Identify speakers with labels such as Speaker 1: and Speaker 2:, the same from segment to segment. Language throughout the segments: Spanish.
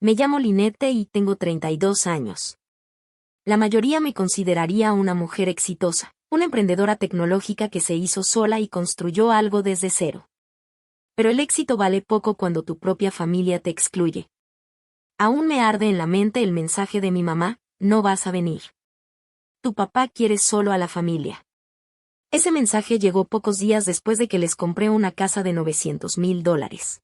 Speaker 1: Me llamo Lynette y tengo 32 años. La mayoría me consideraría una mujer exitosa, una emprendedora tecnológica que se hizo sola y construyó algo desde cero. Pero el éxito vale poco cuando tu propia familia te excluye. Aún me arde en la mente el mensaje de mi mamá: no vas a venir. Tu papá quiere solo a la familia. Ese mensaje llegó pocos días después de que les compré una casa de $900,000.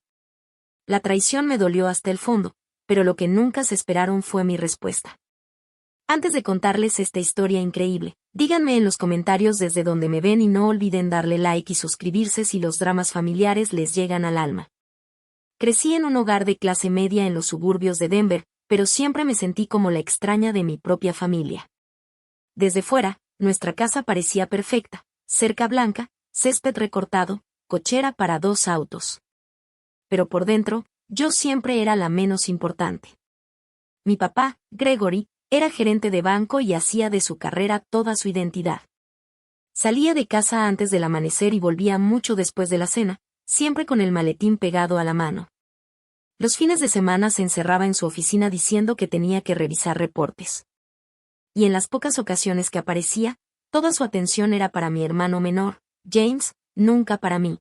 Speaker 1: La traición me dolió hasta el fondo, pero lo que nunca se esperaron fue mi respuesta. Antes de contarles esta historia increíble, díganme en los comentarios desde donde me ven y no olviden darle like y suscribirse si los dramas familiares les llegan al alma. Crecí en un hogar de clase media en los suburbios de Denver, pero siempre me sentí como la extraña de mi propia familia. Desde fuera, nuestra casa parecía perfecta: cerca blanca, césped recortado, cochera para 2 autos. Pero por dentro, yo siempre era la menos importante. Mi papá, Gregory, era gerente de banco y hacía de su carrera toda su identidad. Salía de casa antes del amanecer y volvía mucho después de la cena, siempre con el maletín pegado a la mano. Los fines de semana se encerraba en su oficina diciendo que tenía que revisar reportes. Y en las pocas ocasiones que aparecía, toda su atención era para mi hermano menor, James, nunca para mí.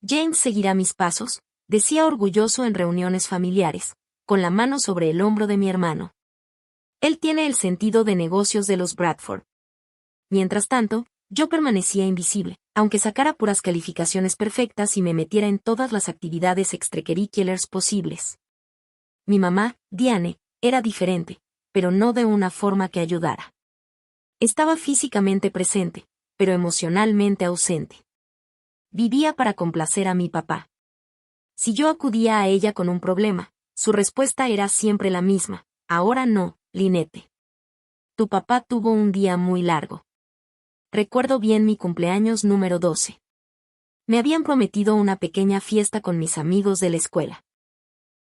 Speaker 1: James seguirá mis pasos, decía orgulloso en reuniones familiares, con la mano sobre el hombro de mi hermano. Él tiene el sentido de negocios de los Bradford. Mientras tanto, yo permanecía invisible, aunque sacara puras calificaciones perfectas y me metiera en todas las actividades extracurriculares posibles. Mi mamá, Diane, era diferente, pero no de una forma que ayudara. Estaba físicamente presente, pero emocionalmente ausente. Vivía para complacer a mi papá. Si yo acudía a ella con un problema, su respuesta era siempre la misma: ahora no, Lynette. Tu papá tuvo un día muy largo. Recuerdo bien mi cumpleaños número 12. Me habían prometido una pequeña fiesta con mis amigos de la escuela.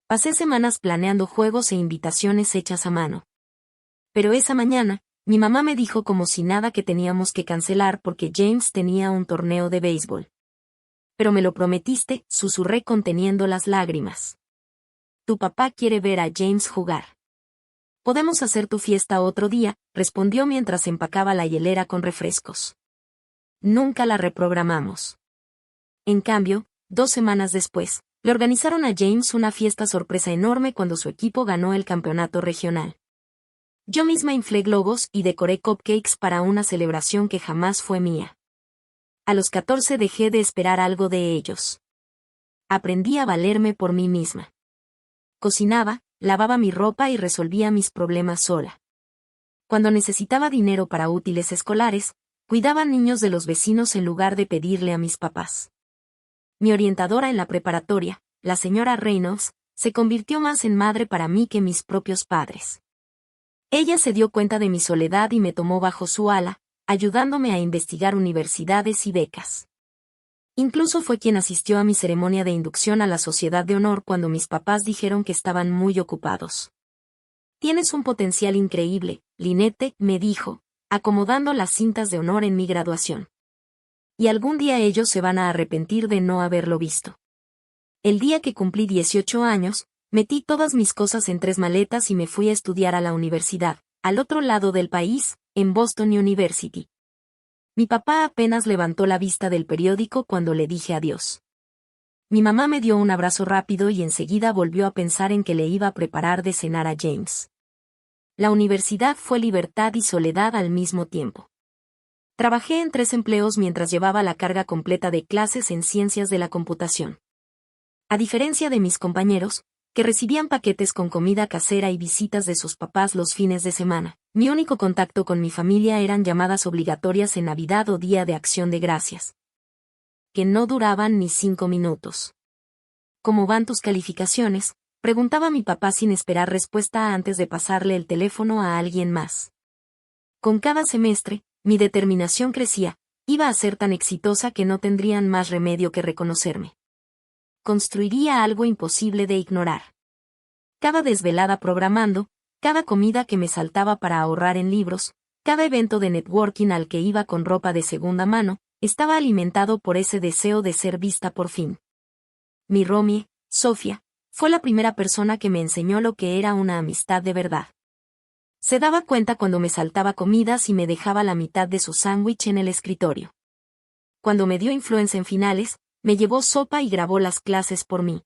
Speaker 1: Pasé semanas planeando juegos e invitaciones hechas a mano. Pero esa mañana, mi mamá me dijo como si nada que teníamos que cancelar porque James tenía un torneo de béisbol. Pero me lo prometiste, susurré conteniendo las lágrimas. Tu papá quiere ver a James jugar. Podemos hacer tu fiesta otro día, respondió mientras empacaba la hielera con refrescos. Nunca la reprogramamos. En cambio, 2 semanas después, le organizaron a James una fiesta sorpresa enorme cuando su equipo ganó el campeonato regional. Yo misma inflé globos y decoré cupcakes para una celebración que jamás fue mía. A los 14 dejé de esperar algo de ellos. Aprendí a valerme por mí misma. Cocinaba, lavaba mi ropa y resolvía mis problemas sola. Cuando necesitaba dinero para útiles escolares, cuidaba niños de los vecinos en lugar de pedirle a mis papás. Mi orientadora en la preparatoria, la señora Reynolds, se convirtió más en madre para mí que mis propios padres. Ella se dio cuenta de mi soledad y me tomó bajo su ala, ayudándome a investigar universidades y becas. Incluso fue quien asistió a mi ceremonia de inducción a la Sociedad de Honor cuando mis papás dijeron que estaban muy ocupados. Tienes un potencial increíble, Lynette, me dijo, acomodando las cintas de honor en mi graduación. Y algún día ellos se van a arrepentir de no haberlo visto. El día que cumplí 18 años, metí todas mis cosas en 3 maletas y me fui a estudiar a la universidad, al otro lado del país, en Boston University. Mi papá apenas levantó la vista del periódico cuando le dije adiós. Mi mamá me dio un abrazo rápido y enseguida volvió a pensar en que le iba a preparar de cenar a James. La universidad fue libertad y soledad al mismo tiempo. Trabajé en 3 empleos mientras llevaba la carga completa de clases en ciencias de la computación. A diferencia de mis compañeros, que recibían paquetes con comida casera y visitas de sus papás los fines de semana, mi único contacto con mi familia eran llamadas obligatorias en Navidad o Día de Acción de Gracias, que no duraban ni 5 minutos. ¿Cómo van tus calificaciones?, preguntaba mi papá sin esperar respuesta antes de pasarle el teléfono a alguien más. Con cada semestre, mi determinación crecía: iba a ser tan exitosa que no tendrían más remedio que reconocerme. Construiría algo imposible de ignorar. Cada desvelada programando, cada comida que me saltaba para ahorrar en libros, cada evento de networking al que iba con ropa de segunda mano, estaba alimentado por ese deseo de ser vista por fin. Mi roomie, Sofía, Fue la primera persona que me enseñó lo que era una amistad de verdad. Se daba cuenta cuando me saltaba comidas y me dejaba la mitad de su sándwich en el escritorio. Cuando me dio influenza en finales, me llevó sopa y grabó las clases por mí.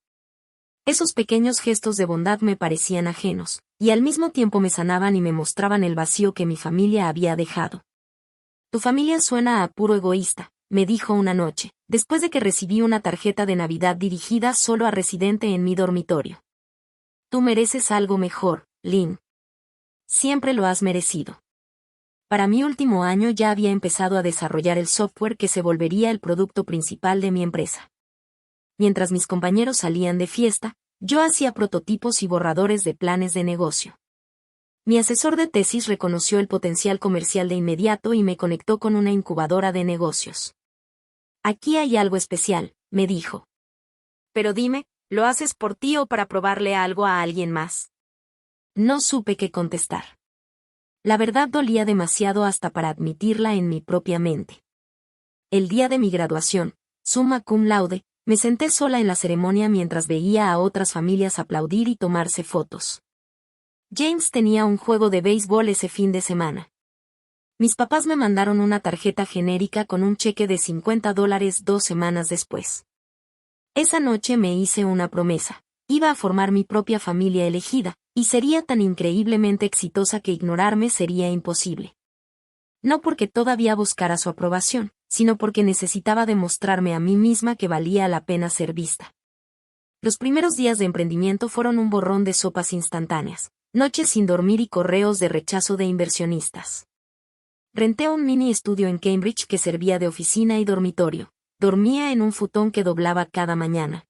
Speaker 1: Esos pequeños gestos de bondad me parecían ajenos, y al mismo tiempo me sanaban y me mostraban el vacío que mi familia había dejado. Tu familia suena a puro egoísta, me dijo una noche, después de que recibí una tarjeta de Navidad dirigida solo a residente en mi dormitorio. Tú mereces algo mejor, Lynn. Siempre lo has merecido. Para mi último año ya había empezado a desarrollar el software que se volvería el producto principal de mi empresa. Mientras mis compañeros salían de fiesta, yo hacía prototipos y borradores de planes de negocio. Mi asesor de tesis reconoció el potencial comercial de inmediato y me conectó con una incubadora de negocios. Aquí hay algo especial, me dijo. Pero dime, ¿lo haces por ti o para probarle algo a alguien más? No supe qué contestar. La verdad dolía demasiado hasta para admitirla en mi propia mente. El día de mi graduación, summa cum laude, me senté sola en la ceremonia mientras veía a otras familias aplaudir y tomarse fotos. James tenía un juego de béisbol ese fin de semana. Mis papás me mandaron una tarjeta genérica con un cheque de $50 2 semanas después. Esa noche me hice una promesa. Iba a formar mi propia familia elegida, y sería tan increíblemente exitosa que ignorarme sería imposible. No porque todavía buscara su aprobación, sino porque necesitaba demostrarme a mí misma que valía la pena ser vista. Los primeros días de emprendimiento fueron un borrón de sopas instantáneas, noches sin dormir y correos de rechazo de inversionistas. Renté un mini estudio en Cambridge que servía de oficina y dormitorio. Dormía en un futón que doblaba cada mañana.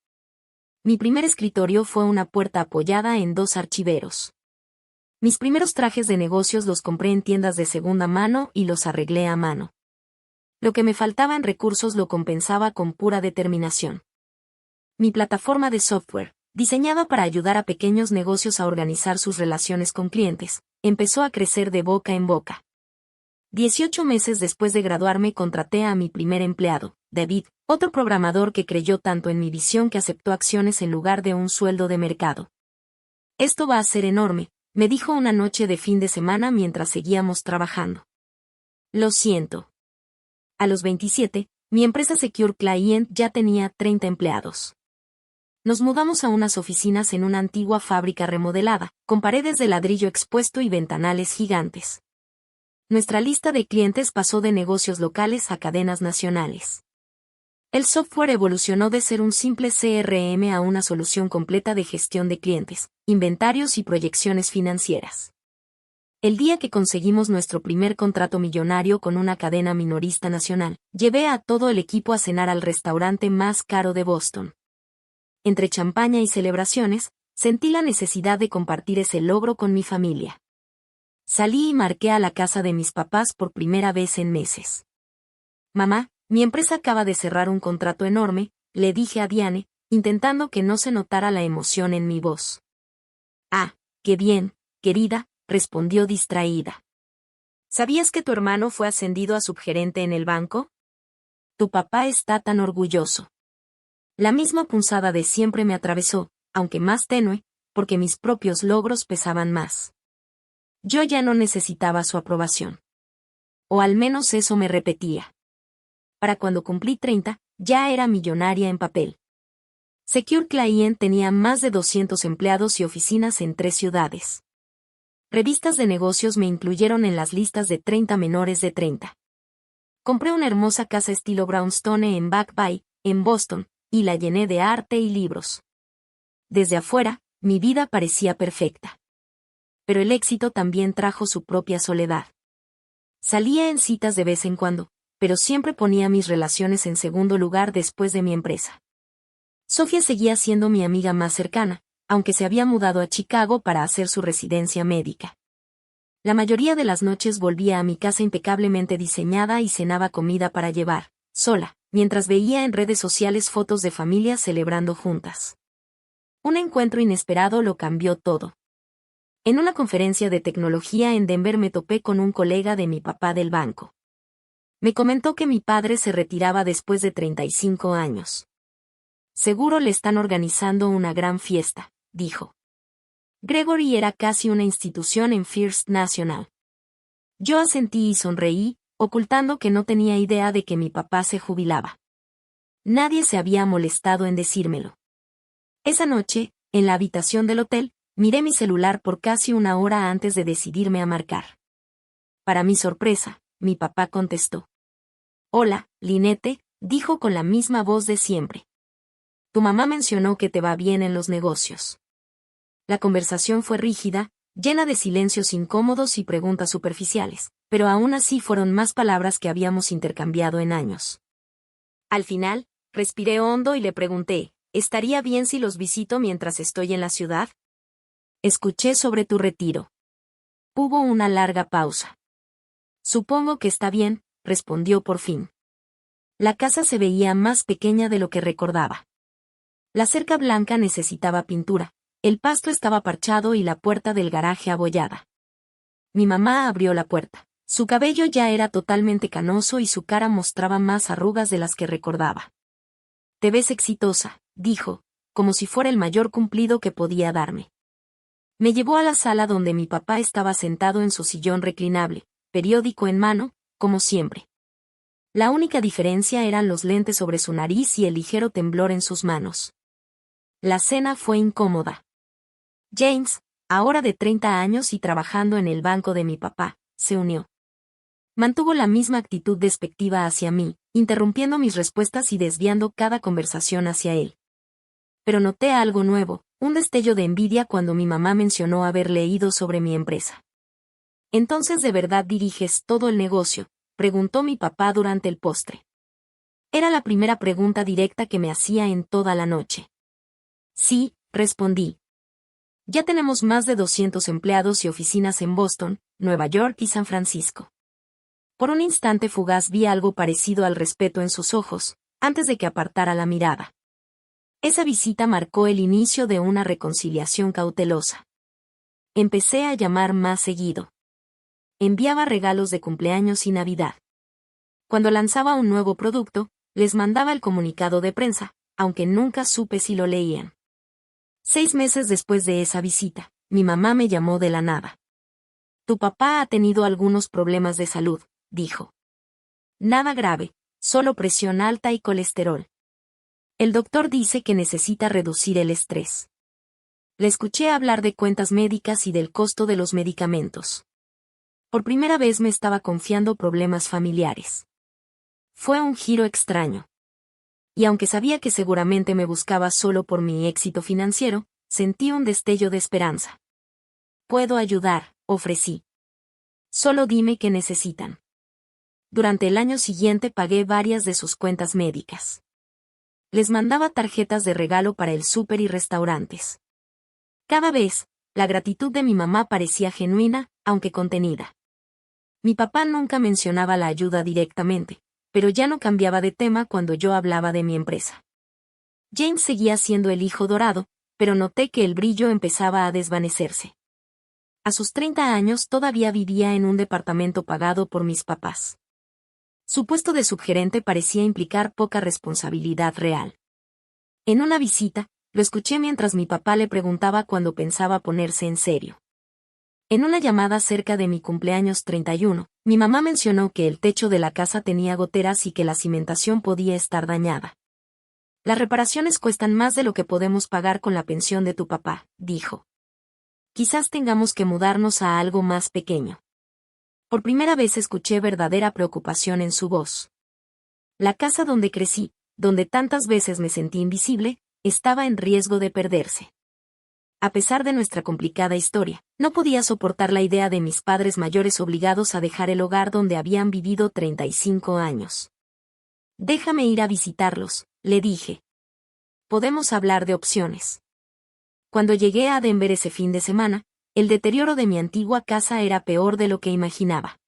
Speaker 1: Mi primer escritorio fue una puerta apoyada en 2 archiveros. Mis primeros trajes de negocios los compré en tiendas de segunda mano y los arreglé a mano. Lo que me faltaba en recursos lo compensaba con pura determinación. Mi plataforma de software, diseñada para ayudar a pequeños negocios a organizar sus relaciones con clientes, empezó a crecer de boca en boca. 18 meses después de graduarme contraté a mi primer empleado, David, otro programador que creyó tanto en mi visión que aceptó acciones en lugar de un sueldo de mercado. Esto va a ser enorme, me dijo una noche de fin de semana mientras seguíamos trabajando. Lo siento. A los 27, mi empresa Secure Client ya tenía 30 empleados. Nos mudamos a unas oficinas en una antigua fábrica remodelada, con paredes de ladrillo expuesto y ventanales gigantes. Nuestra lista de clientes pasó de negocios locales a cadenas nacionales. El software evolucionó de ser un simple CRM a una solución completa de gestión de clientes, inventarios y proyecciones financieras. El día que conseguimos nuestro primer contrato millonario con una cadena minorista nacional, llevé a todo el equipo a cenar al restaurante más caro de Boston. Entre champaña y celebraciones, sentí la necesidad de compartir ese logro con mi familia. Salí y marqué a la casa de mis papás por primera vez en meses. Mamá, mi empresa acaba de cerrar un contrato enorme, le dije a Diane, intentando que no se notara la emoción en mi voz. Ah, qué bien, querida, respondió distraída. ¿Sabías que tu hermano fue ascendido a subgerente en el banco? Tu papá está tan orgulloso. La misma punzada de siempre me atravesó, aunque más tenue, porque mis propios logros pesaban más. Yo ya no necesitaba su aprobación. O al menos eso me repetía. Para cuando cumplí 30, ya era millonaria en papel. Secure Client tenía más de 200 empleados y oficinas en 3 ciudades. Revistas de negocios me incluyeron en las listas de 30 menores de 30. Compré una hermosa casa estilo brownstone en Back Bay, en Boston, y la llené de arte y libros. Desde afuera, mi vida parecía perfecta. Pero el éxito también trajo su propia soledad. Salía en citas de vez en cuando, pero siempre ponía mis relaciones en segundo lugar después de mi empresa. Sofía seguía siendo mi amiga más cercana, aunque se había mudado a Chicago para hacer su residencia médica. La mayoría de las noches volvía a mi casa impecablemente diseñada y cenaba comida para llevar, sola, mientras veía en redes sociales fotos de familias celebrando juntas. Un encuentro inesperado lo cambió todo. En una conferencia de tecnología en Denver me topé con un colega de mi papá del banco. Me comentó que mi padre se retiraba después de 35 años. Seguro le están organizando una gran fiesta, dijo. Gregory era casi una institución en First National. Yo asentí y sonreí, ocultando que no tenía idea de que mi papá se jubilaba. Nadie se había molestado en decírmelo. Esa noche, en la habitación del hotel, miré mi celular por casi una hora antes de decidirme a marcar. Para mi sorpresa, mi papá contestó. Hola, Lynette, dijo con la misma voz de siempre. Tu mamá mencionó que te va bien en los negocios. La conversación fue rígida, llena de silencios incómodos y preguntas superficiales, pero aún así fueron más palabras que habíamos intercambiado en años. Al final, respiré hondo y le pregunté, ¿estaría bien si los visito mientras estoy en la ciudad? Escuché sobre tu retiro. Hubo una larga pausa. Supongo que está bien, respondió por fin. La casa se veía más pequeña de lo que recordaba. La cerca blanca necesitaba pintura, el pasto estaba parchado y la puerta del garaje abollada. Mi mamá abrió la puerta. Su cabello ya era totalmente canoso y su cara mostraba más arrugas de las que recordaba. Te ves exitosa, dijo, como si fuera el mayor cumplido que podía darme. Me llevó a la sala donde mi papá estaba sentado en su sillón reclinable, periódico en mano, como siempre. La única diferencia eran los lentes sobre su nariz y el ligero temblor en sus manos. La cena fue incómoda. James, ahora de 30 años y trabajando en el banco de mi papá, se unió. Mantuvo la misma actitud despectiva hacia mí, interrumpiendo mis respuestas y desviando cada conversación hacia él. Pero noté algo nuevo, un destello de envidia cuando mi mamá mencionó haber leído sobre mi empresa. ¿Entonces de verdad diriges todo el negocio?, preguntó mi papá durante el postre. Era la primera pregunta directa que me hacía en toda la noche. Sí, respondí. Ya tenemos más de 200 empleados y oficinas en Boston, Nueva York y San Francisco. Por un instante fugaz vi algo parecido al respeto en sus ojos, antes de que apartara la mirada. Esa visita marcó el inicio de una reconciliación cautelosa. Empecé a llamar más seguido. Enviaba regalos de cumpleaños y Navidad. Cuando lanzaba un nuevo producto, les mandaba el comunicado de prensa, aunque nunca supe si lo leían. 6 meses después de esa visita, mi mamá me llamó de la nada. Tu papá ha tenido algunos problemas de salud, dijo. Nada grave, solo presión alta y colesterol. El doctor dice que necesita reducir el estrés. Le escuché hablar de cuentas médicas y del costo de los medicamentos. Por primera vez me estaba confiando problemas familiares. Fue un giro extraño. Y aunque sabía que seguramente me buscaba solo por mi éxito financiero, sentí un destello de esperanza. Puedo ayudar, ofrecí. Solo dime qué necesitan. Durante el año siguiente pagué varias de sus cuentas médicas. Les mandaba tarjetas de regalo para el súper y restaurantes. Cada vez, la gratitud de mi mamá parecía genuina, aunque contenida. Mi papá nunca mencionaba la ayuda directamente, pero ya no cambiaba de tema cuando yo hablaba de mi empresa. James seguía siendo el hijo dorado, pero noté que el brillo empezaba a desvanecerse. A sus 30 años todavía vivía en un departamento pagado por mis papás. Su puesto de subgerente parecía implicar poca responsabilidad real. En una visita, lo escuché mientras mi papá le preguntaba cuándo pensaba ponerse en serio. En una llamada cerca de mi cumpleaños 31, mi mamá mencionó que el techo de la casa tenía goteras y que la cimentación podía estar dañada. Las reparaciones cuestan más de lo que podemos pagar con la pensión de tu papá, dijo. Quizás tengamos que mudarnos a algo más pequeño. Por primera vez escuché verdadera preocupación en su voz. La casa donde crecí, donde tantas veces me sentí invisible, estaba en riesgo de perderse. A pesar de nuestra complicada historia, no podía soportar la idea de mis padres mayores obligados a dejar el hogar donde habían vivido 35 años. Déjame ir a visitarlos, le dije. Podemos hablar de opciones. Cuando llegué a Denver ese fin de semana, el deterioro de mi antigua casa era peor de lo que imaginaba.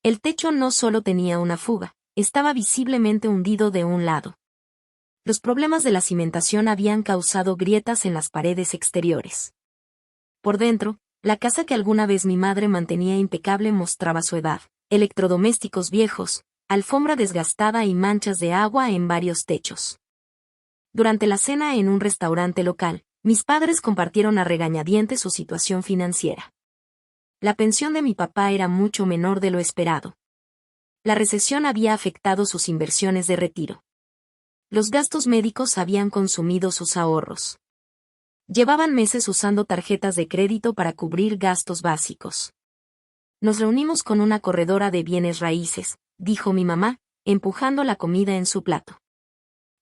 Speaker 1: El techo no solo tenía una fuga, estaba visiblemente hundido de un lado. Los problemas de la cimentación habían causado grietas en las paredes exteriores. Por dentro, la casa que alguna vez mi madre mantenía impecable mostraba su edad, electrodomésticos viejos, alfombra desgastada y manchas de agua en varios techos. Durante la cena en un restaurante local, mis padres compartieron a regañadientes su situación financiera. La pensión de mi papá era mucho menor de lo esperado. La recesión había afectado sus inversiones de retiro. Los gastos médicos habían consumido sus ahorros. Llevaban meses usando tarjetas de crédito para cubrir gastos básicos. Nos reunimos con una corredora de bienes raíces, dijo mi mamá, empujando la comida en su plato.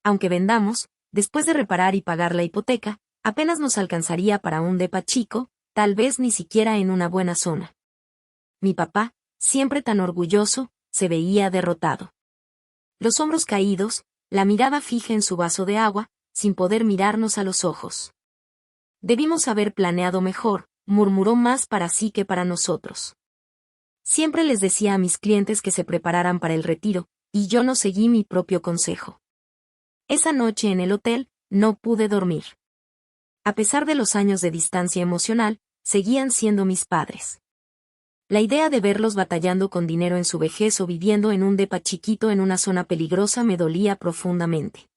Speaker 1: Aunque vendamos, después de reparar y pagar la hipoteca, apenas nos alcanzaría para un depa chico, tal vez ni siquiera en una buena zona. Mi papá, siempre tan orgulloso, se veía derrotado. Los hombros caídos, la mirada fija en su vaso de agua, sin poder mirarnos a los ojos. Debimos haber planeado mejor, murmuró más para sí que para nosotros. Siempre les decía a mis clientes que se prepararan para el retiro, y yo no seguí mi propio consejo. Esa noche en el hotel, no pude dormir. A pesar de los años de distancia emocional, seguían siendo mis padres. La idea de verlos batallando con dinero en su vejez o viviendo en un depa chiquito en una zona peligrosa me dolía profundamente.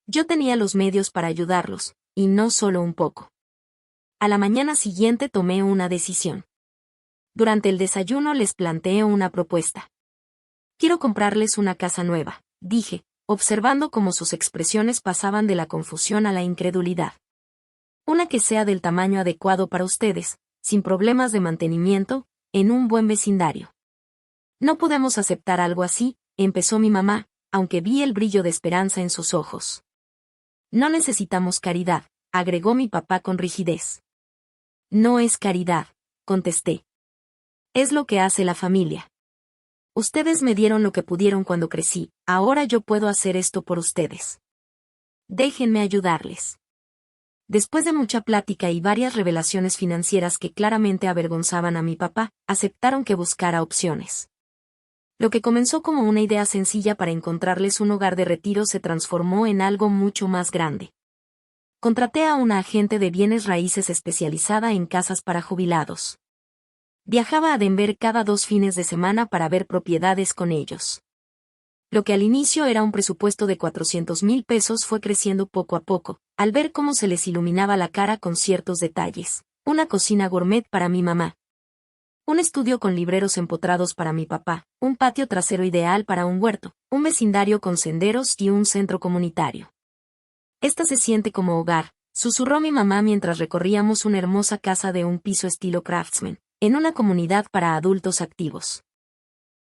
Speaker 1: Yo tenía los medios para ayudarlos, y no solo un poco. A la mañana siguiente tomé una decisión. Durante el desayuno les planteé una propuesta. Quiero comprarles una casa nueva, dije, observando cómo sus expresiones pasaban de la confusión a la incredulidad. Una que sea del tamaño adecuado para ustedes, sin problemas de mantenimiento, en un buen vecindario. No podemos aceptar algo así, empezó mi mamá, aunque vi el brillo de esperanza en sus ojos. No necesitamos caridad, agregó mi papá con rigidez. No es caridad, contesté. Es lo que hace la familia. Ustedes me dieron lo que pudieron cuando crecí, ahora yo puedo hacer esto por ustedes. Déjenme ayudarles. Después de mucha plática y varias revelaciones financieras que claramente avergonzaban a mi papá, aceptaron que buscara opciones. Lo que comenzó como una idea sencilla para encontrarles un hogar de retiro se transformó en algo mucho más grande. Contraté a una agente de bienes raíces especializada en casas para jubilados. Viajaba a Denver cada 2 fines de semana para ver propiedades con ellos. Lo que al inicio era un presupuesto de $400,000 fue creciendo poco a poco, al ver cómo se les iluminaba la cara con ciertos detalles. Una cocina gourmet para mi mamá. Un estudio con libreros empotrados para mi papá, un patio trasero ideal para un huerto, un vecindario con senderos y un centro comunitario. Esta se siente como hogar, susurró mi mamá mientras recorríamos una hermosa casa de un piso estilo Craftsman, en una comunidad para adultos activos.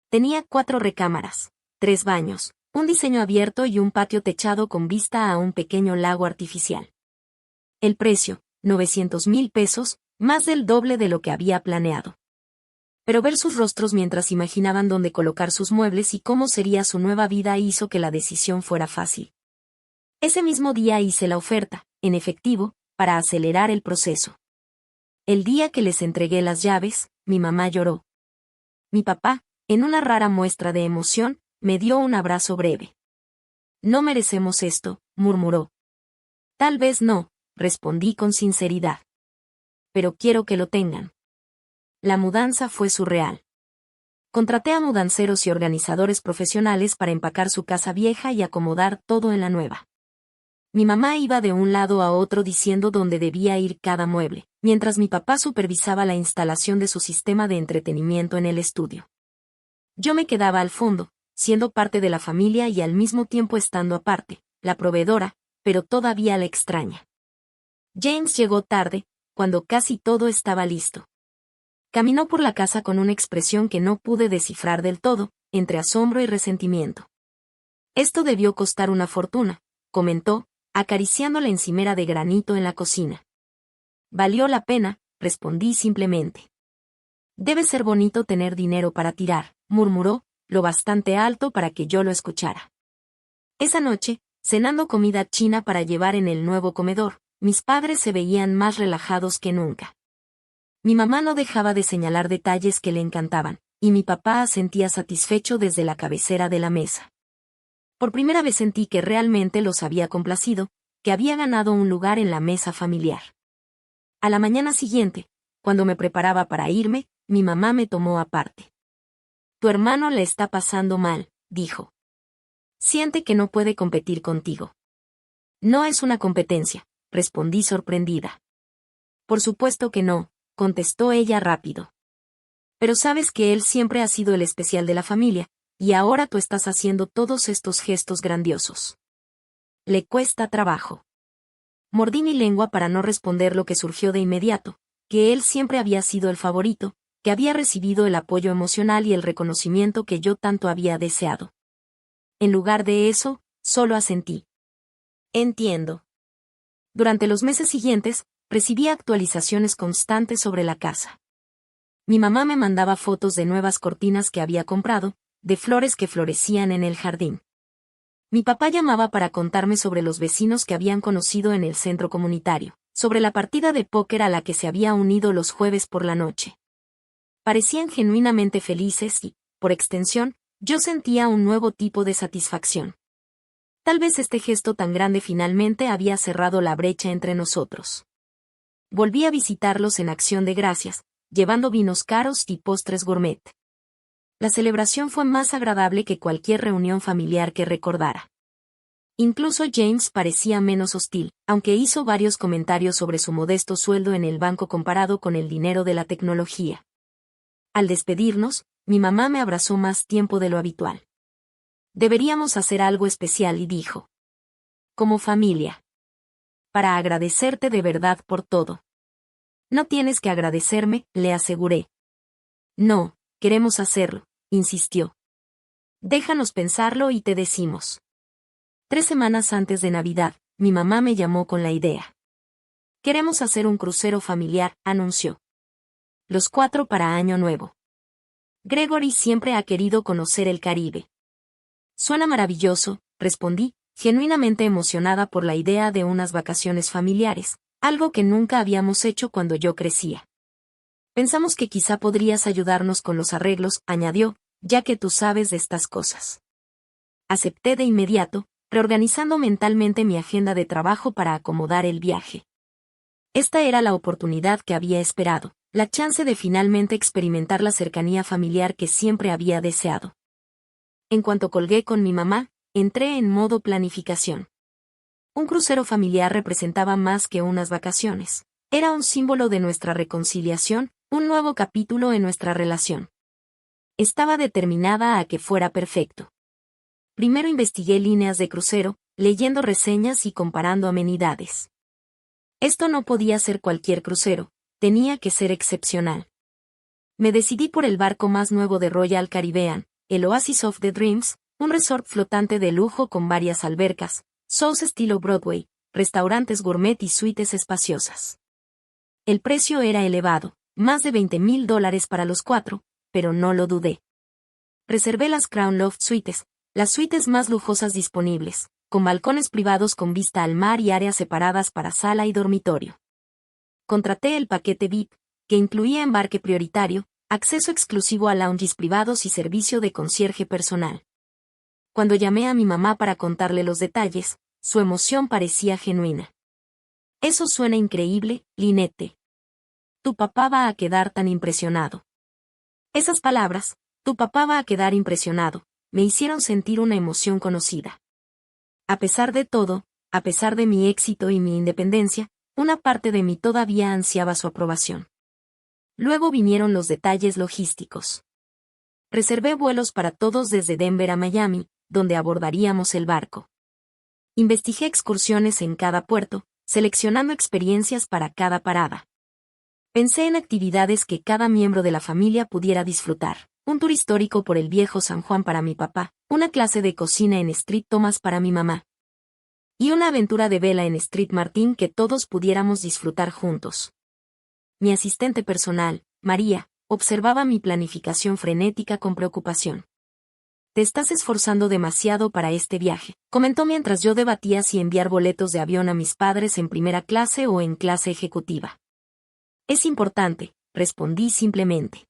Speaker 1: Tenía 4 recámaras, 3 baños, un diseño abierto y un patio techado con vista a un pequeño lago artificial. El precio, $900,000, más del doble de lo que había planeado. Pero ver sus rostros mientras imaginaban dónde colocar sus muebles y cómo sería su nueva vida hizo que la decisión fuera fácil. Ese mismo día hice la oferta, en efectivo, para acelerar el proceso. El día que les entregué las llaves, mi mamá lloró. Mi papá, en una rara muestra de emoción, me dio un abrazo breve. No merecemos esto, murmuró. Tal vez no, respondí con sinceridad. Pero quiero que lo tengan. La mudanza fue surreal. Contraté a mudanceros y organizadores profesionales para empacar su casa vieja y acomodar todo en la nueva. Mi mamá iba de un lado a otro diciendo dónde debía ir cada mueble, mientras mi papá supervisaba la instalación de su sistema de entretenimiento en el estudio. Yo me quedaba al fondo, siendo parte de la familia y al mismo tiempo estando aparte, la proveedora, pero todavía la extraña. James llegó tarde, cuando casi todo estaba listo. Caminó por la casa con una expresión que no pude descifrar del todo, entre asombro y resentimiento. Esto debió costar una fortuna, comentó, acariciando la encimera de granito en la cocina. Valió la pena, respondí simplemente. Debe ser bonito tener dinero para tirar, murmuró, lo bastante alto para que yo lo escuchara. Esa noche, cenando comida china para llevar en el nuevo comedor, mis padres se veían más relajados que nunca. Mi mamá no dejaba de señalar detalles que le encantaban, y mi papá asentía satisfecho desde la cabecera de la mesa. Por primera vez sentí que realmente los había complacido, que había ganado un lugar en la mesa familiar. A la mañana siguiente, cuando me preparaba para irme, mi mamá me tomó aparte. Tu hermano le está pasando mal, dijo. Siente que no puede competir contigo. No es una competencia, respondí sorprendida. Por supuesto que no, contestó ella rápido. Pero sabes que él siempre ha sido el especial de la familia, y ahora tú estás haciendo todos estos gestos grandiosos. Le cuesta trabajo. Mordí mi lengua para no responder lo que surgió de inmediato, que él siempre había sido el favorito, que había recibido el apoyo emocional y el reconocimiento que yo tanto había deseado. En lugar de eso, solo asentí. Entiendo. Durante los meses siguientes, recibía actualizaciones constantes sobre la casa. Mi mamá me mandaba fotos de nuevas cortinas que había comprado, de flores que florecían en el jardín. Mi papá llamaba para contarme sobre los vecinos que habían conocido en el centro comunitario, sobre la partida de póker a la que se había unido los jueves por la noche. Parecían genuinamente felices y, por extensión, yo sentía un nuevo tipo de satisfacción. Tal vez este gesto tan grande finalmente había cerrado la brecha entre nosotros. Volví a visitarlos en acción de gracias, llevando vinos caros y postres gourmet. La celebración fue más agradable que cualquier reunión familiar que recordara. Incluso James parecía menos hostil, aunque hizo varios comentarios sobre su modesto sueldo en el banco comparado con el dinero de la tecnología. Al despedirnos, mi mamá me abrazó más tiempo de lo habitual. Deberíamos hacer algo especial, y dijo. Como familia. Para agradecerte de verdad por todo. No tienes que agradecerme, le aseguré. No, queremos hacerlo, insistió. Déjanos pensarlo y te decimos. 3 semanas antes de Navidad, mi mamá me llamó con la idea. Queremos hacer un crucero familiar, anunció. Los 4 para Año Nuevo. Gregory siempre ha querido conocer el Caribe. Suena maravilloso, respondí, genuinamente emocionada por la idea de unas vacaciones familiares, algo que nunca habíamos hecho cuando yo crecía. Pensamos que quizá podrías ayudarnos con los arreglos, añadió, ya que tú sabes de estas cosas. Acepté de inmediato, reorganizando mentalmente mi agenda de trabajo para acomodar el viaje. Esta era la oportunidad que había esperado, la chance de finalmente experimentar la cercanía familiar que siempre había deseado. En cuanto colgué con mi mamá, entré en modo planificación. Un crucero familiar representaba más que unas vacaciones. Era un símbolo de nuestra reconciliación, un nuevo capítulo en nuestra relación. Estaba determinada a que fuera perfecto. Primero investigué líneas de crucero, leyendo reseñas y comparando amenidades. Esto no podía ser cualquier crucero, tenía que ser excepcional. Me decidí por el barco más nuevo de Royal Caribbean, el Oasis of the Dreams, un resort flotante de lujo con varias albercas, shows estilo Broadway, restaurantes gourmet y suites espaciosas. El precio era elevado, más de $20,000 para los 4, pero no lo dudé. Reservé las Crown Loft Suites, las suites más lujosas disponibles, con balcones privados con vista al mar y áreas separadas para sala y dormitorio. Contraté el paquete VIP, que incluía embarque prioritario, acceso exclusivo a lounges privados y servicio de concierge personal. Cuando llamé a mi mamá para contarle los detalles, su emoción parecía genuina. Eso suena increíble, Lynette. Tu papá va a quedar tan impresionado. Esas palabras, tu papá va a quedar impresionado, me hicieron sentir una emoción conocida. A pesar de todo, a pesar de mi éxito y mi independencia, una parte de mí todavía ansiaba su aprobación. Luego vinieron los detalles logísticos. Reservé vuelos para todos desde Denver a Miami, donde abordaríamos el barco. Investigué excursiones en cada puerto, seleccionando experiencias para cada parada. Pensé en actividades que cada miembro de la familia pudiera disfrutar. Un tour histórico por el viejo San Juan para mi papá, una clase de cocina en Street Thomas para mi mamá. Y una aventura de vela en Street Martin que todos pudiéramos disfrutar juntos. Mi asistente personal, María, observaba mi planificación frenética con preocupación. Te estás esforzando demasiado para este viaje, comentó mientras yo debatía si enviar boletos de avión a mis padres en primera clase o en clase ejecutiva. Es importante, respondí simplemente.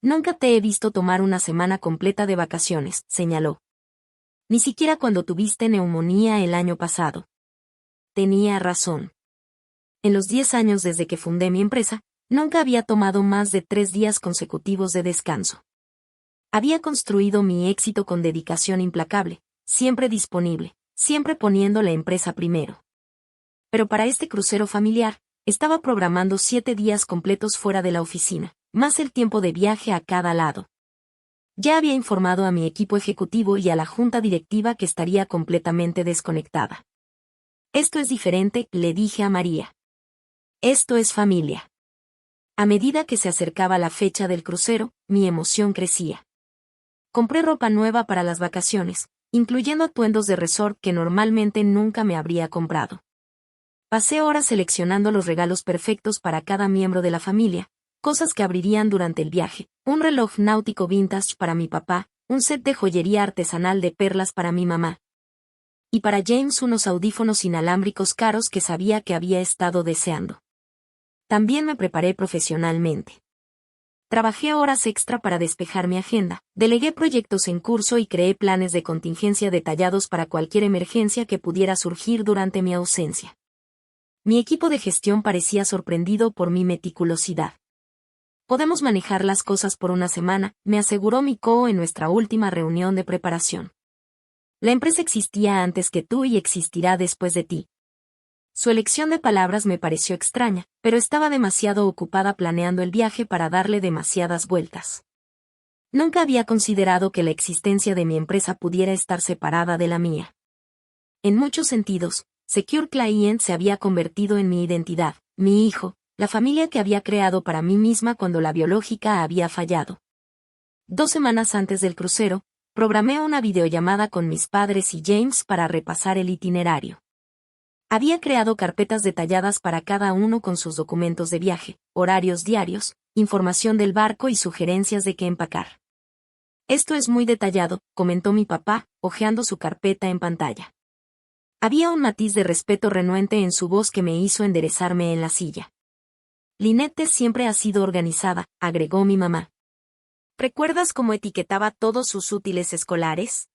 Speaker 1: Nunca te he visto tomar una semana completa de vacaciones, señaló. Ni siquiera cuando tuviste neumonía el año pasado. Tenía razón. En los 10 años desde que fundé mi empresa, nunca había tomado más de 3 días consecutivos de descanso. Había construido mi éxito con dedicación implacable, siempre disponible, siempre poniendo la empresa primero. Pero para este crucero familiar, estaba programando 7 días completos fuera de la oficina, más el tiempo de viaje a cada lado. Ya había informado a mi equipo ejecutivo y a la junta directiva que estaría completamente desconectada. Esto es diferente, le dije a María. Esto es familia. A medida que se acercaba la fecha del crucero, mi emoción crecía. Compré ropa nueva para las vacaciones, incluyendo atuendos de resort que normalmente nunca me habría comprado. Pasé horas seleccionando los regalos perfectos para cada miembro de la familia, cosas que abrirían durante el viaje, un reloj náutico vintage para mi papá, un set de joyería artesanal de perlas para mi mamá. Y para James unos audífonos inalámbricos caros que sabía que había estado deseando. También me preparé profesionalmente. Trabajé horas extra para despejar mi agenda, delegué proyectos en curso y creé planes de contingencia detallados para cualquier emergencia que pudiera surgir durante mi ausencia. Mi equipo de gestión parecía sorprendido por mi meticulosidad. Podemos manejar las cosas por una semana, me aseguró mi CEO en nuestra última reunión de preparación. La empresa existía antes que tú y existirá después de ti. Su elección de palabras me pareció extraña, pero estaba demasiado ocupada planeando el viaje para darle demasiadas vueltas. Nunca había considerado que la existencia de mi empresa pudiera estar separada de la mía. En muchos sentidos, Secure Client se había convertido en mi identidad, mi hijo, la familia que había creado para mí misma cuando la biológica había fallado. 2 semanas antes del crucero, programé una videollamada con mis padres y James para repasar el itinerario. Había creado carpetas detalladas para cada uno con sus documentos de viaje, horarios diarios, información del barco y sugerencias de qué empacar. Esto es muy detallado, comentó mi papá, hojeando su carpeta en pantalla. Había un matiz de respeto renuente en su voz que me hizo enderezarme en la silla. Lynette siempre ha sido organizada, agregó mi mamá. ¿Recuerdas cómo etiquetaba todos sus útiles escolares?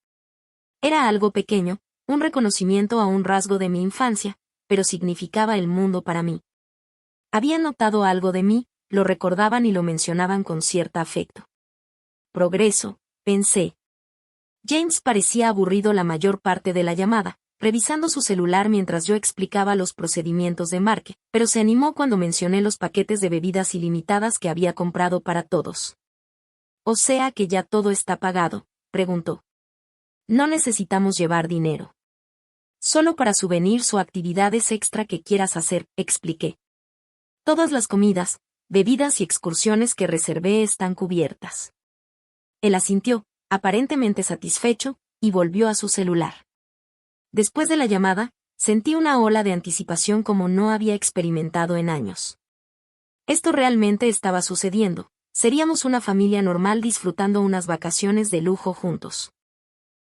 Speaker 1: Era algo pequeño, un reconocimiento a un rasgo de mi infancia, pero significaba el mundo para mí. Habían notado algo de mí, lo recordaban y lo mencionaban con cierto afecto. Progreso, pensé. James parecía aburrido la mayor parte de la llamada, revisando su celular mientras yo explicaba los procedimientos de embarque, pero se animó cuando mencioné los paquetes de bebidas ilimitadas que había comprado para todos. «¿O sea que ya todo está pagado?», preguntó. «No necesitamos llevar dinero. Solo para souvenirs o actividades extra que quieras hacer», expliqué. «Todas las comidas, bebidas y excursiones que reservé están cubiertas». Él asintió, aparentemente satisfecho, y volvió a su celular. Después de la llamada, sentí una ola de anticipación como no había experimentado en años. Esto realmente estaba sucediendo. Seríamos una familia normal disfrutando unas vacaciones de lujo juntos.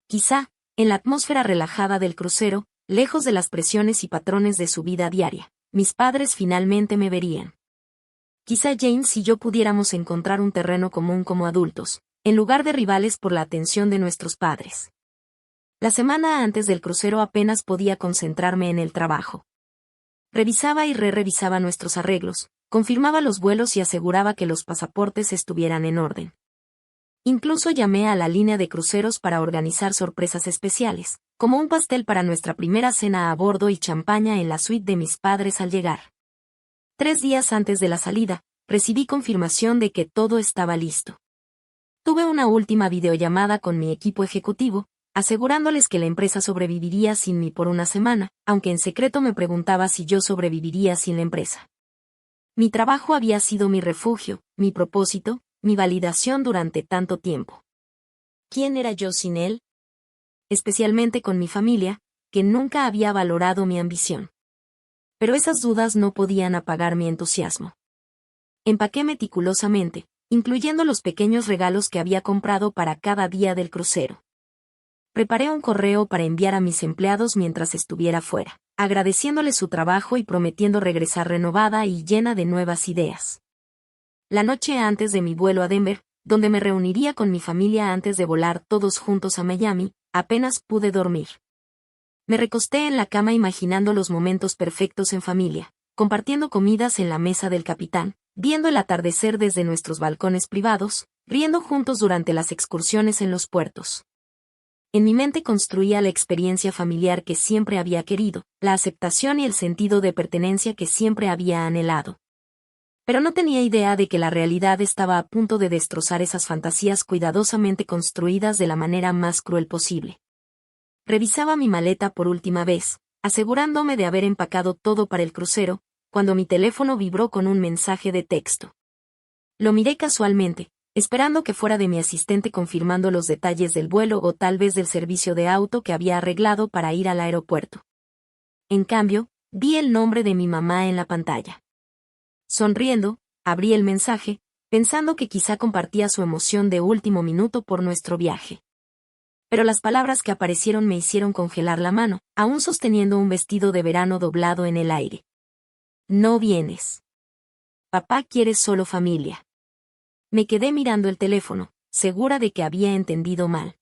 Speaker 1: Quizá, en la atmósfera relajada del crucero, lejos de las presiones y patrones de su vida diaria, mis padres finalmente me verían. Quizá James y yo pudiéramos encontrar un terreno común como adultos, en lugar de rivales por la atención de nuestros padres. La semana antes del crucero apenas podía concentrarme en el trabajo. Revisaba y revisaba nuestros arreglos, confirmaba los vuelos y aseguraba que los pasaportes estuvieran en orden. Incluso llamé a la línea de cruceros para organizar sorpresas especiales, como un pastel para nuestra primera cena a bordo y champaña en la suite de mis padres al llegar. 3 días antes de la salida, recibí confirmación de que todo estaba listo. Tuve una última videollamada con mi equipo ejecutivo, asegurándoles que la empresa sobreviviría sin mí por una semana, aunque en secreto me preguntaba si yo sobreviviría sin la empresa. Mi trabajo había sido mi refugio, mi propósito, mi validación durante tanto tiempo. ¿Quién era yo sin él? Especialmente con mi familia, que nunca había valorado mi ambición. Pero esas dudas no podían apagar mi entusiasmo. Empaqué meticulosamente, incluyendo los pequeños regalos que había comprado para cada día del crucero. Preparé un correo para enviar a mis empleados mientras estuviera fuera, agradeciéndoles su trabajo y prometiendo regresar renovada y llena de nuevas ideas. La noche antes de mi vuelo a Denver, donde me reuniría con mi familia antes de volar todos juntos a Miami, apenas pude dormir. Me recosté en la cama imaginando los momentos perfectos en familia, compartiendo comidas en la mesa del capitán, viendo el atardecer desde nuestros balcones privados, riendo juntos durante las excursiones en los puertos. En mi mente construía la experiencia familiar que siempre había querido, la aceptación y el sentido de pertenencia que siempre había anhelado. Pero no tenía idea de que la realidad estaba a punto de destrozar esas fantasías cuidadosamente construidas de la manera más cruel posible. Revisaba mi maleta por última vez, asegurándome de haber empacado todo para el crucero, cuando mi teléfono vibró con un mensaje de texto. Lo miré casualmente, esperando que fuera de mi asistente confirmando los detalles del vuelo o tal vez del servicio de auto que había arreglado para ir al aeropuerto. En cambio, vi el nombre de mi mamá en la pantalla. Sonriendo, abrí el mensaje, pensando que quizá compartía su emoción de último minuto por nuestro viaje. Pero las palabras que aparecieron me hicieron congelar la mano, aún sosteniendo un vestido de verano doblado en el aire. No vienes. Papá quiere solo familia. Me quedé mirando el teléfono, segura de que había entendido mal.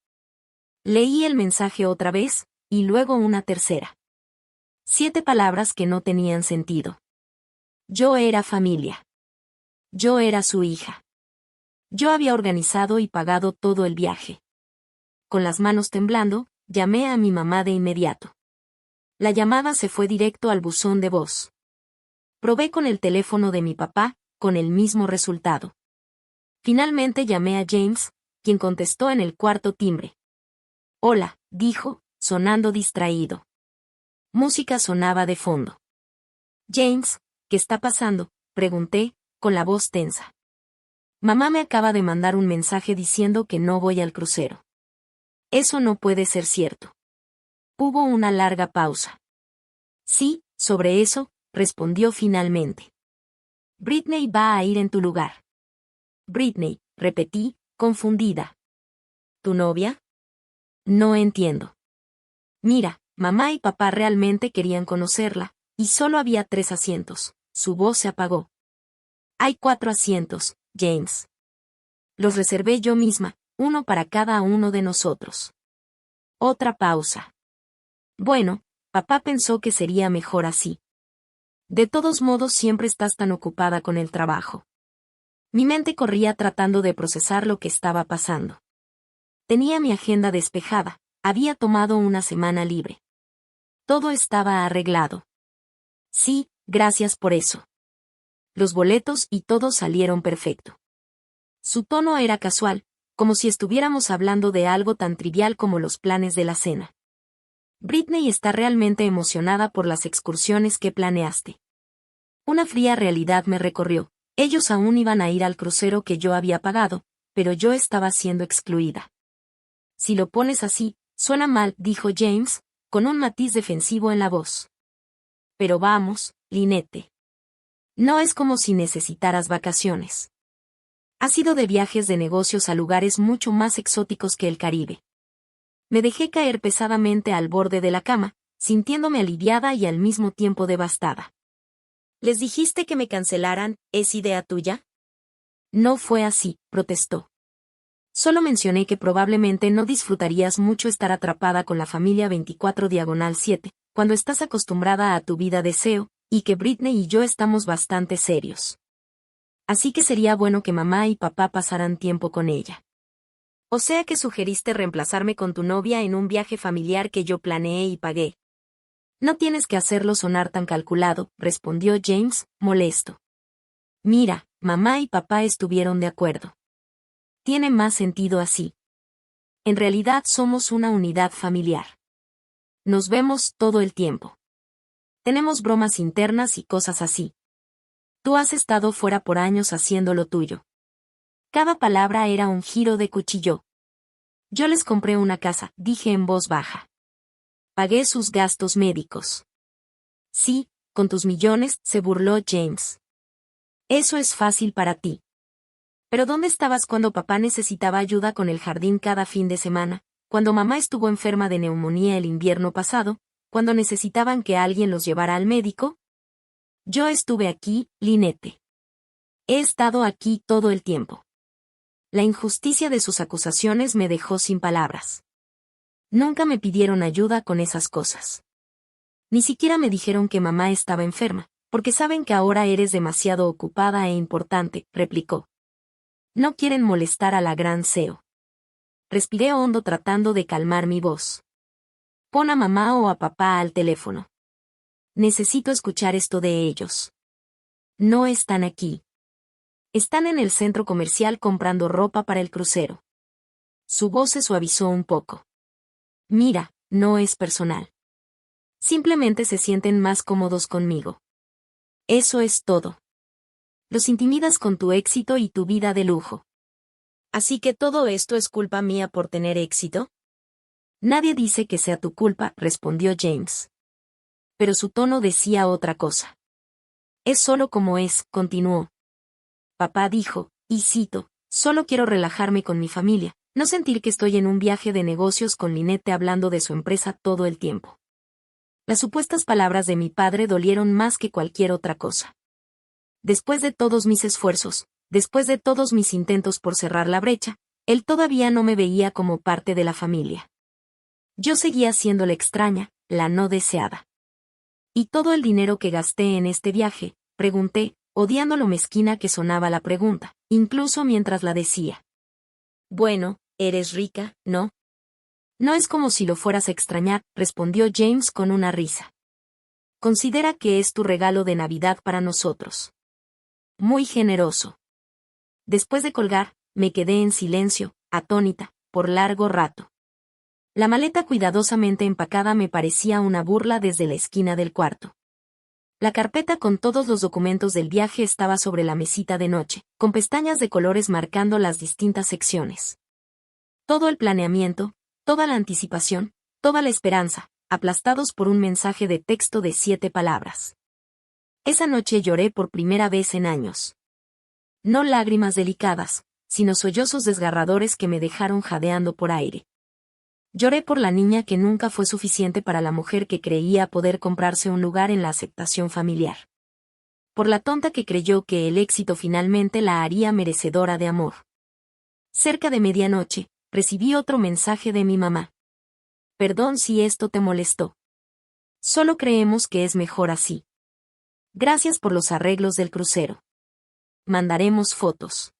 Speaker 1: Leí el mensaje otra vez, y luego una tercera. 7 palabras que no tenían sentido. Yo era familia. Yo era su hija. Yo había organizado y pagado todo el viaje. Con las manos temblando, llamé a mi mamá de inmediato. La llamada se fue directo al buzón de voz. Probé con el teléfono de mi papá, con el mismo resultado. Finalmente llamé a James, quien contestó en el cuarto timbre. Hola, dijo, sonando distraído. Música sonaba de fondo. James, ¿qué está pasando?, pregunté, con la voz tensa. Mamá me acaba de mandar un mensaje diciendo que no voy al crucero. Eso no puede ser cierto. Hubo una larga pausa. Sí, sobre eso, respondió finalmente. Britney va a ir en tu lugar. Britney, repetí, confundida. ¿Tu novia? No entiendo. Mira, mamá y papá realmente querían conocerla, y solo había 3 asientos. Su voz se apagó. Hay 4 asientos, James. Los reservé yo misma, uno para cada uno de nosotros. Otra pausa. Bueno, papá pensó que sería mejor así. De todos modos siempre estás tan ocupada con el trabajo. Mi mente corría tratando de procesar lo que estaba pasando. Tenía mi agenda despejada, había tomado una semana libre. Todo estaba arreglado. Sí, gracias por eso. Los boletos y todo salieron perfecto. Su tono era casual, como si estuviéramos hablando de algo tan trivial como los planes de la cena. Britney está realmente emocionada por las excursiones que planeaste. Una fría realidad me recorrió. Ellos aún iban a ir al crucero que yo había pagado, pero yo estaba siendo excluida. Si lo pones así, suena mal, dijo James, con un matiz defensivo en la voz. Pero vamos, Lynette. No es como si necesitaras vacaciones. Has ido de viajes de negocios a lugares mucho más exóticos que el Caribe. Me dejé caer pesadamente al borde de la cama, sintiéndome aliviada y al mismo tiempo devastada. ¿Les dijiste que me cancelaran? ¿Es idea tuya? No fue así, protestó. Solo mencioné que probablemente no disfrutarías mucho estar atrapada con la familia 24/7, cuando estás acostumbrada a tu vida de SEO, y que Britney y yo estamos bastante serios. Así que sería bueno que mamá y papá pasaran tiempo con ella. O sea que sugeriste reemplazarme con tu novia en un viaje familiar que yo planeé y pagué. No tienes que hacerlo sonar tan calculado, respondió James, molesto. Mira, mamá y papá estuvieron de acuerdo. Tiene más sentido así. En realidad somos una unidad familiar. Nos vemos todo el tiempo. Tenemos bromas internas y cosas así. Tú has estado fuera por años haciendo lo tuyo. Cada palabra era un giro de cuchillo. Yo les compré una casa, dije en voz baja. Pagué sus gastos médicos. Sí, con tus millones, se burló James. Eso es fácil para ti. Pero ¿dónde estabas cuando papá necesitaba ayuda con el jardín cada fin de semana, cuando mamá estuvo enferma de neumonía el invierno pasado, cuando necesitaban que alguien los llevara al médico? Yo estuve aquí, Lynette. He estado aquí todo el tiempo. La injusticia de sus acusaciones me dejó sin palabras. Nunca me pidieron ayuda con esas cosas. Ni siquiera me dijeron que mamá estaba enferma, porque saben que ahora eres demasiado ocupada e importante, replicó. No quieren molestar a la gran CEO. Respiré hondo tratando de calmar mi voz. Pon a mamá o a papá al teléfono. Necesito escuchar esto de ellos. No están aquí. Están en el centro comercial comprando ropa para el crucero. Su voz se suavizó un poco. Mira, no es personal. Simplemente se sienten más cómodos conmigo. Eso es todo. Los intimidas con tu éxito y tu vida de lujo. ¿Así que todo esto es culpa mía por tener éxito? Nadie dice que sea tu culpa, respondió James. Pero su tono decía otra cosa. Es solo como es, continuó. Papá dijo, y cito, solo quiero relajarme con mi familia, no sentir que estoy en un viaje de negocios con Lynette hablando de su empresa todo el tiempo. Las supuestas palabras de mi padre dolieron más que cualquier otra cosa. Después de todos mis esfuerzos, después de todos mis intentos por cerrar la brecha, él todavía no me veía como parte de la familia. Yo seguía siendo la extraña, la no deseada. ¿Y todo el dinero que gasté en este viaje?, pregunté, odiando lo mezquina que sonaba la pregunta, incluso mientras la decía. Bueno, eres rica, ¿no? No es como si lo fueras a extrañar, respondió James con una risa. Considera que es tu regalo de Navidad para nosotros. Muy generoso. Después de colgar, me quedé en silencio, atónita, por largo rato. La maleta cuidadosamente empacada me parecía una burla desde la esquina del cuarto. La carpeta con todos los documentos del viaje estaba sobre la mesita de noche, con pestañas de colores marcando las distintas secciones. Todo el planeamiento, toda la anticipación, toda la esperanza, aplastados por un mensaje de texto de 7 palabras. Esa noche lloré por primera vez en años. No lágrimas delicadas, sino sollozos desgarradores que me dejaron jadeando por aire. Lloré por la niña que nunca fue suficiente para la mujer que creía poder comprarse un lugar en la aceptación familiar. Por la tonta que creyó que el éxito finalmente la haría merecedora de amor. Cerca de medianoche, recibí otro mensaje de mi mamá. Perdón si esto te molestó. Solo creemos que es mejor así. Gracias por los arreglos del crucero. Mandaremos fotos.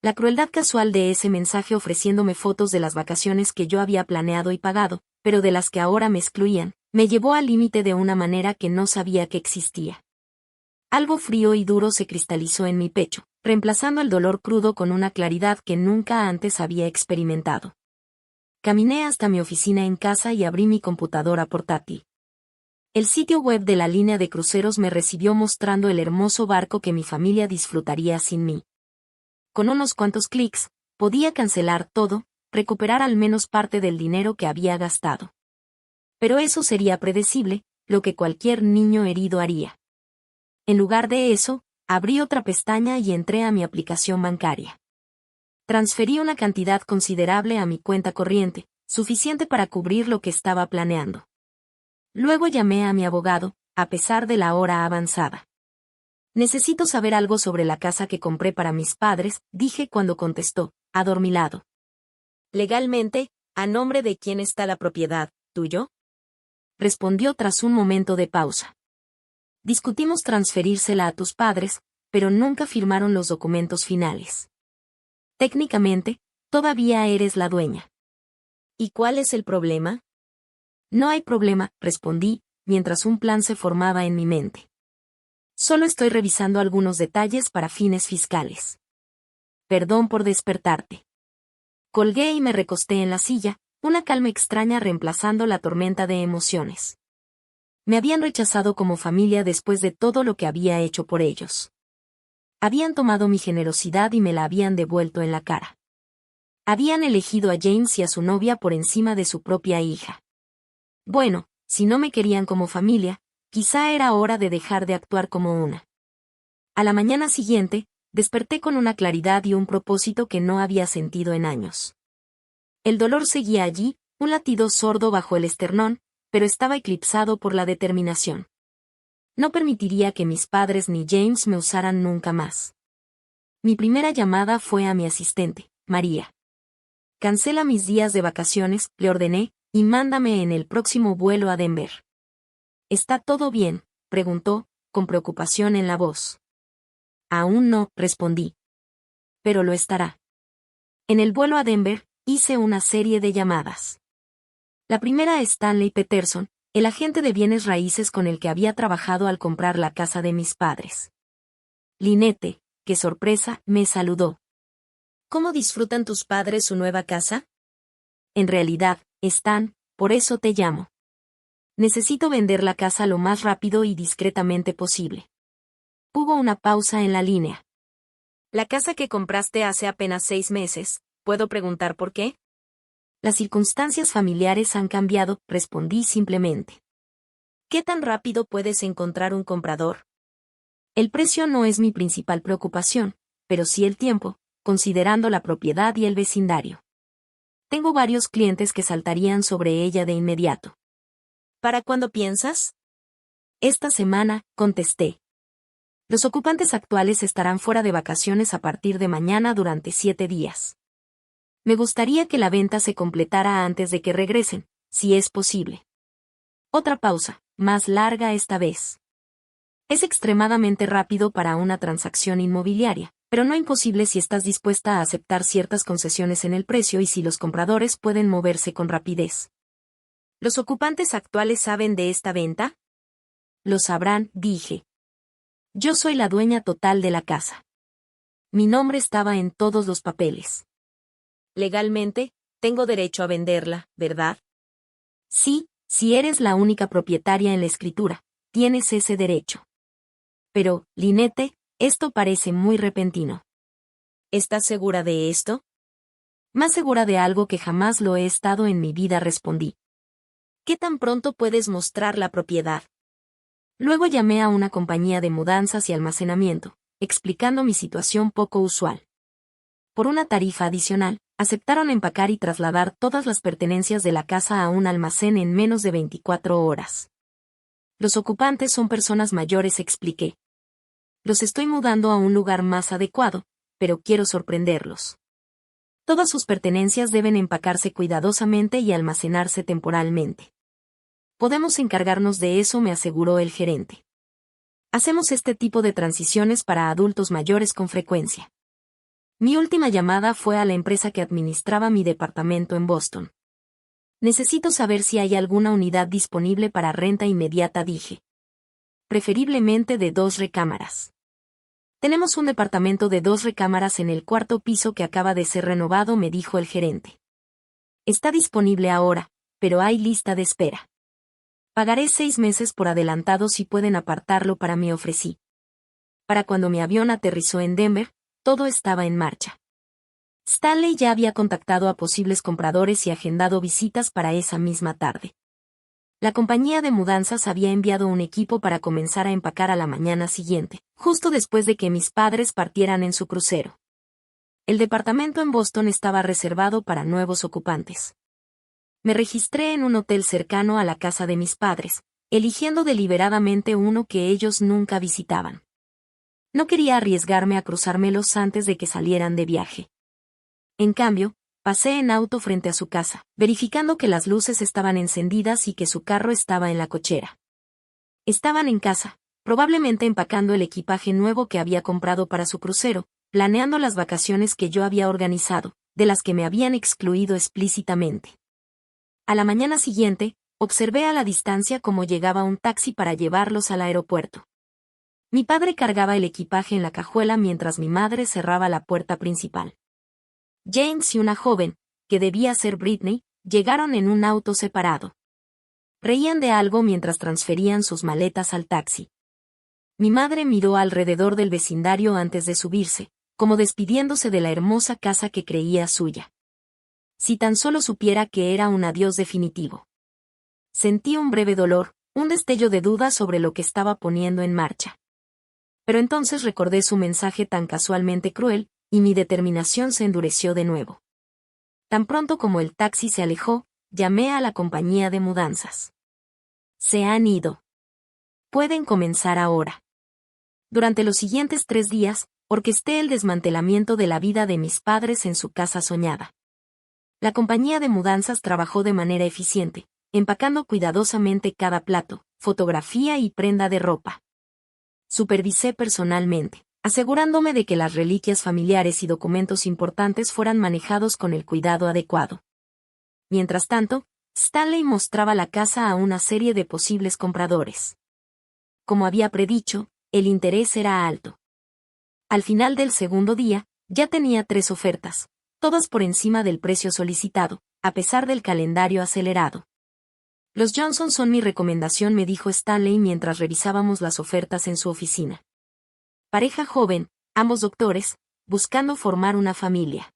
Speaker 1: La crueldad casual de ese mensaje ofreciéndome fotos de las vacaciones que yo había planeado y pagado, pero de las que ahora me excluían, me llevó al límite de una manera que no sabía que existía. Algo frío y duro se cristalizó en mi pecho, reemplazando el dolor crudo con una claridad que nunca antes había experimentado. Caminé hasta mi oficina en casa y abrí mi computadora portátil. El sitio web de la línea de cruceros me recibió mostrando el hermoso barco que mi familia disfrutaría sin mí. Con unos cuantos clics, podía cancelar todo, recuperar al menos parte del dinero que había gastado. Pero eso sería predecible, lo que cualquier niño herido haría. En lugar de eso, abrí otra pestaña y entré a mi aplicación bancaria. Transferí una cantidad considerable a mi cuenta corriente, suficiente para cubrir lo que estaba planeando. Luego llamé a mi abogado, a pesar de la hora avanzada. Necesito saber algo sobre la casa que compré para mis padres, dije cuando contestó, adormilado. Legalmente, ¿a nombre de quién está la propiedad, tuyo? Respondió tras un momento de pausa. Discutimos transferírsela a tus padres, pero nunca firmaron los documentos finales. Técnicamente, todavía eres la dueña. ¿Y cuál es el problema? No hay problema, respondí, mientras un plan se formaba en mi mente. Solo estoy revisando algunos detalles para fines fiscales. Perdón por despertarte. Colgué y me recosté en la silla, una calma extraña reemplazando la tormenta de emociones. Me habían rechazado como familia después de todo lo que había hecho por ellos. Habían tomado mi generosidad y me la habían devuelto en la cara. Habían elegido a James y a su novia por encima de su propia hija. Bueno, si no me querían como familia, quizá era hora de dejar de actuar como una. A la mañana siguiente, desperté con una claridad y un propósito que no había sentido en años. El dolor seguía allí, un latido sordo bajo el esternón, pero estaba eclipsado por la determinación. No permitiría que mis padres ni James me usaran nunca más. Mi primera llamada fue a mi asistente, María. Cancela mis días de vacaciones, le ordené, y mándame en el próximo vuelo a Denver. ¿Está todo bien?, preguntó, con preocupación en la voz. Aún no, respondí. Pero lo estará. En el vuelo a Denver, Hice una serie de llamadas. La primera a Stanley Peterson, el agente de bienes raíces con el que había trabajado al comprar la casa de mis padres. Lynette, qué sorpresa, me saludó. ¿Cómo disfrutan tus padres su nueva casa? En realidad, Stan, por eso te llamo. Necesito vender la casa lo más rápido y discretamente posible. Hubo una pausa en la línea. La casa que compraste hace apenas 6 meses, ¿puedo preguntar por qué? Las circunstancias familiares han cambiado, respondí simplemente. ¿Qué tan rápido puedes encontrar un comprador? El precio no es mi principal preocupación, pero sí el tiempo, considerando la propiedad y el vecindario. Tengo varios clientes que saltarían sobre ella de inmediato. ¿Para cuándo piensas? Esta semana, contesté. Los ocupantes actuales estarán fuera de vacaciones a partir de mañana durante 7 días. Me gustaría que la venta se completara antes de que regresen, si es posible. Otra pausa, más larga esta vez. Es extremadamente rápido para una transacción inmobiliaria, pero no imposible si estás dispuesta a aceptar ciertas concesiones en el precio y si los compradores pueden moverse con rapidez. ¿Los ocupantes actuales saben de esta venta? Lo sabrán, dije. Yo soy la dueña total de la casa. Mi nombre estaba en todos los papeles. Legalmente, tengo derecho a venderla, ¿verdad? Sí, si eres la única propietaria en la escritura, tienes ese derecho. Pero, Lynette, esto parece muy repentino. ¿Estás segura de esto? Más segura de algo que jamás lo he estado en mi vida, respondí. ¿Qué tan pronto puedes mostrar la propiedad? Luego llamé a una compañía de mudanzas y almacenamiento, explicando mi situación poco usual. Por una tarifa adicional, aceptaron empacar y trasladar todas las pertenencias de la casa a un almacén en menos de 24 horas. Los ocupantes son personas mayores, expliqué. Los estoy mudando a un lugar más adecuado, pero quiero sorprenderlos. Todas sus pertenencias deben empacarse cuidadosamente y almacenarse temporalmente. Podemos encargarnos de eso, me aseguró el gerente. Hacemos este tipo de transiciones para adultos mayores con frecuencia. Mi última llamada fue a la empresa que administraba mi departamento en Boston. Necesito saber si hay alguna unidad disponible para renta inmediata, dije. Preferiblemente de 2 recámaras. Tenemos un departamento de 2 recámaras en el 4º piso que acaba de ser renovado, me dijo el gerente. Está disponible ahora, pero hay lista de espera. Pagaré 6 meses por adelantado si pueden apartarlo para mí, ofrecí. Para cuando mi avión aterrizó en Denver, todo estaba en marcha. Stanley ya había contactado a posibles compradores y agendado visitas para esa misma tarde. La compañía de mudanzas había enviado un equipo para comenzar a empacar a la mañana siguiente, justo después de que mis padres partieran en su crucero. El departamento en Boston estaba reservado para nuevos ocupantes. Me registré en un hotel cercano a la casa de mis padres, eligiendo deliberadamente uno que ellos nunca visitaban. No quería arriesgarme a cruzármelos antes de que salieran de viaje. En cambio, pasé en auto frente a su casa, verificando que las luces estaban encendidas y que su carro estaba en la cochera. Estaban en casa, probablemente empacando el equipaje nuevo que había comprado para su crucero, planeando las vacaciones que yo había organizado, de las que me habían excluido explícitamente. A la mañana siguiente, observé a la distancia cómo llegaba un taxi para llevarlos al aeropuerto. Mi padre cargaba el equipaje en la cajuela mientras mi madre cerraba la puerta principal. James y una joven, que debía ser Britney, llegaron en un auto separado. Reían de algo mientras transferían sus maletas al taxi. Mi madre miró alrededor del vecindario antes de subirse, como despidiéndose de la hermosa casa que creía suya. Si tan solo supiera que era un adiós definitivo. Sentí un breve dolor, un destello de duda sobre lo que estaba poniendo en marcha. Pero entonces recordé su mensaje tan casualmente cruel, y mi determinación se endureció de nuevo. Tan pronto como el taxi se alejó, llamé a la compañía de mudanzas. Se han ido. Pueden comenzar ahora. Durante los siguientes 3 días, orquesté el desmantelamiento de la vida de mis padres en su casa soñada. La compañía de mudanzas trabajó de manera eficiente, empacando cuidadosamente cada plato, fotografía y prenda de ropa. Supervisé personalmente, asegurándome de que las reliquias familiares y documentos importantes fueran manejados con el cuidado adecuado. Mientras tanto, Stanley mostraba la casa a una serie de posibles compradores. Como había predicho, el interés era alto. Al final del segundo día, ya tenía 3 ofertas, todas por encima del precio solicitado, a pesar del calendario acelerado. Los Johnson son mi recomendación, me dijo Stanley mientras revisábamos las ofertas en su oficina. Pareja joven, ambos doctores, buscando formar una familia.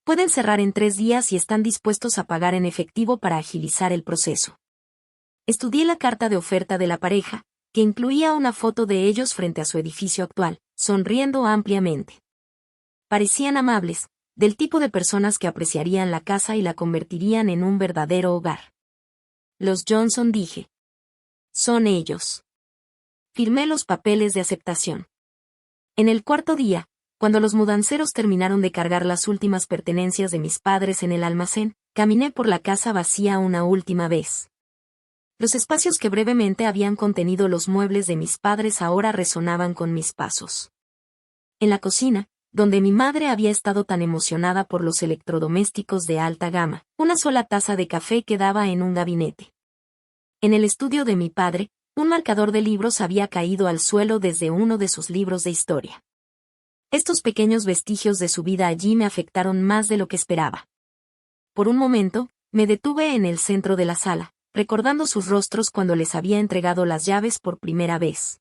Speaker 1: Pueden cerrar en 3 días y están dispuestos a pagar en efectivo para agilizar el proceso. Estudié la carta de oferta de la pareja, que incluía una foto de ellos frente a su edificio actual, sonriendo ampliamente. Parecían amables, del tipo de personas que apreciarían la casa y la convertirían en un verdadero hogar. Los Johnson, dije. Son ellos. Firmé los papeles de aceptación. En el cuarto día, cuando los mudanceros terminaron de cargar las últimas pertenencias de mis padres en el almacén, caminé por la casa vacía una última vez. Los espacios que brevemente habían contenido los muebles de mis padres ahora resonaban con mis pasos. En la cocina, donde mi madre había estado tan emocionada por los electrodomésticos de alta gama, una sola taza de café quedaba en un gabinete. En el estudio de mi padre, un marcador de libros había caído al suelo desde uno de sus libros de historia. Estos pequeños vestigios de su vida allí me afectaron más de lo que esperaba. Por un momento, me detuve en el centro de la sala, recordando sus rostros cuando les había entregado las llaves por primera vez.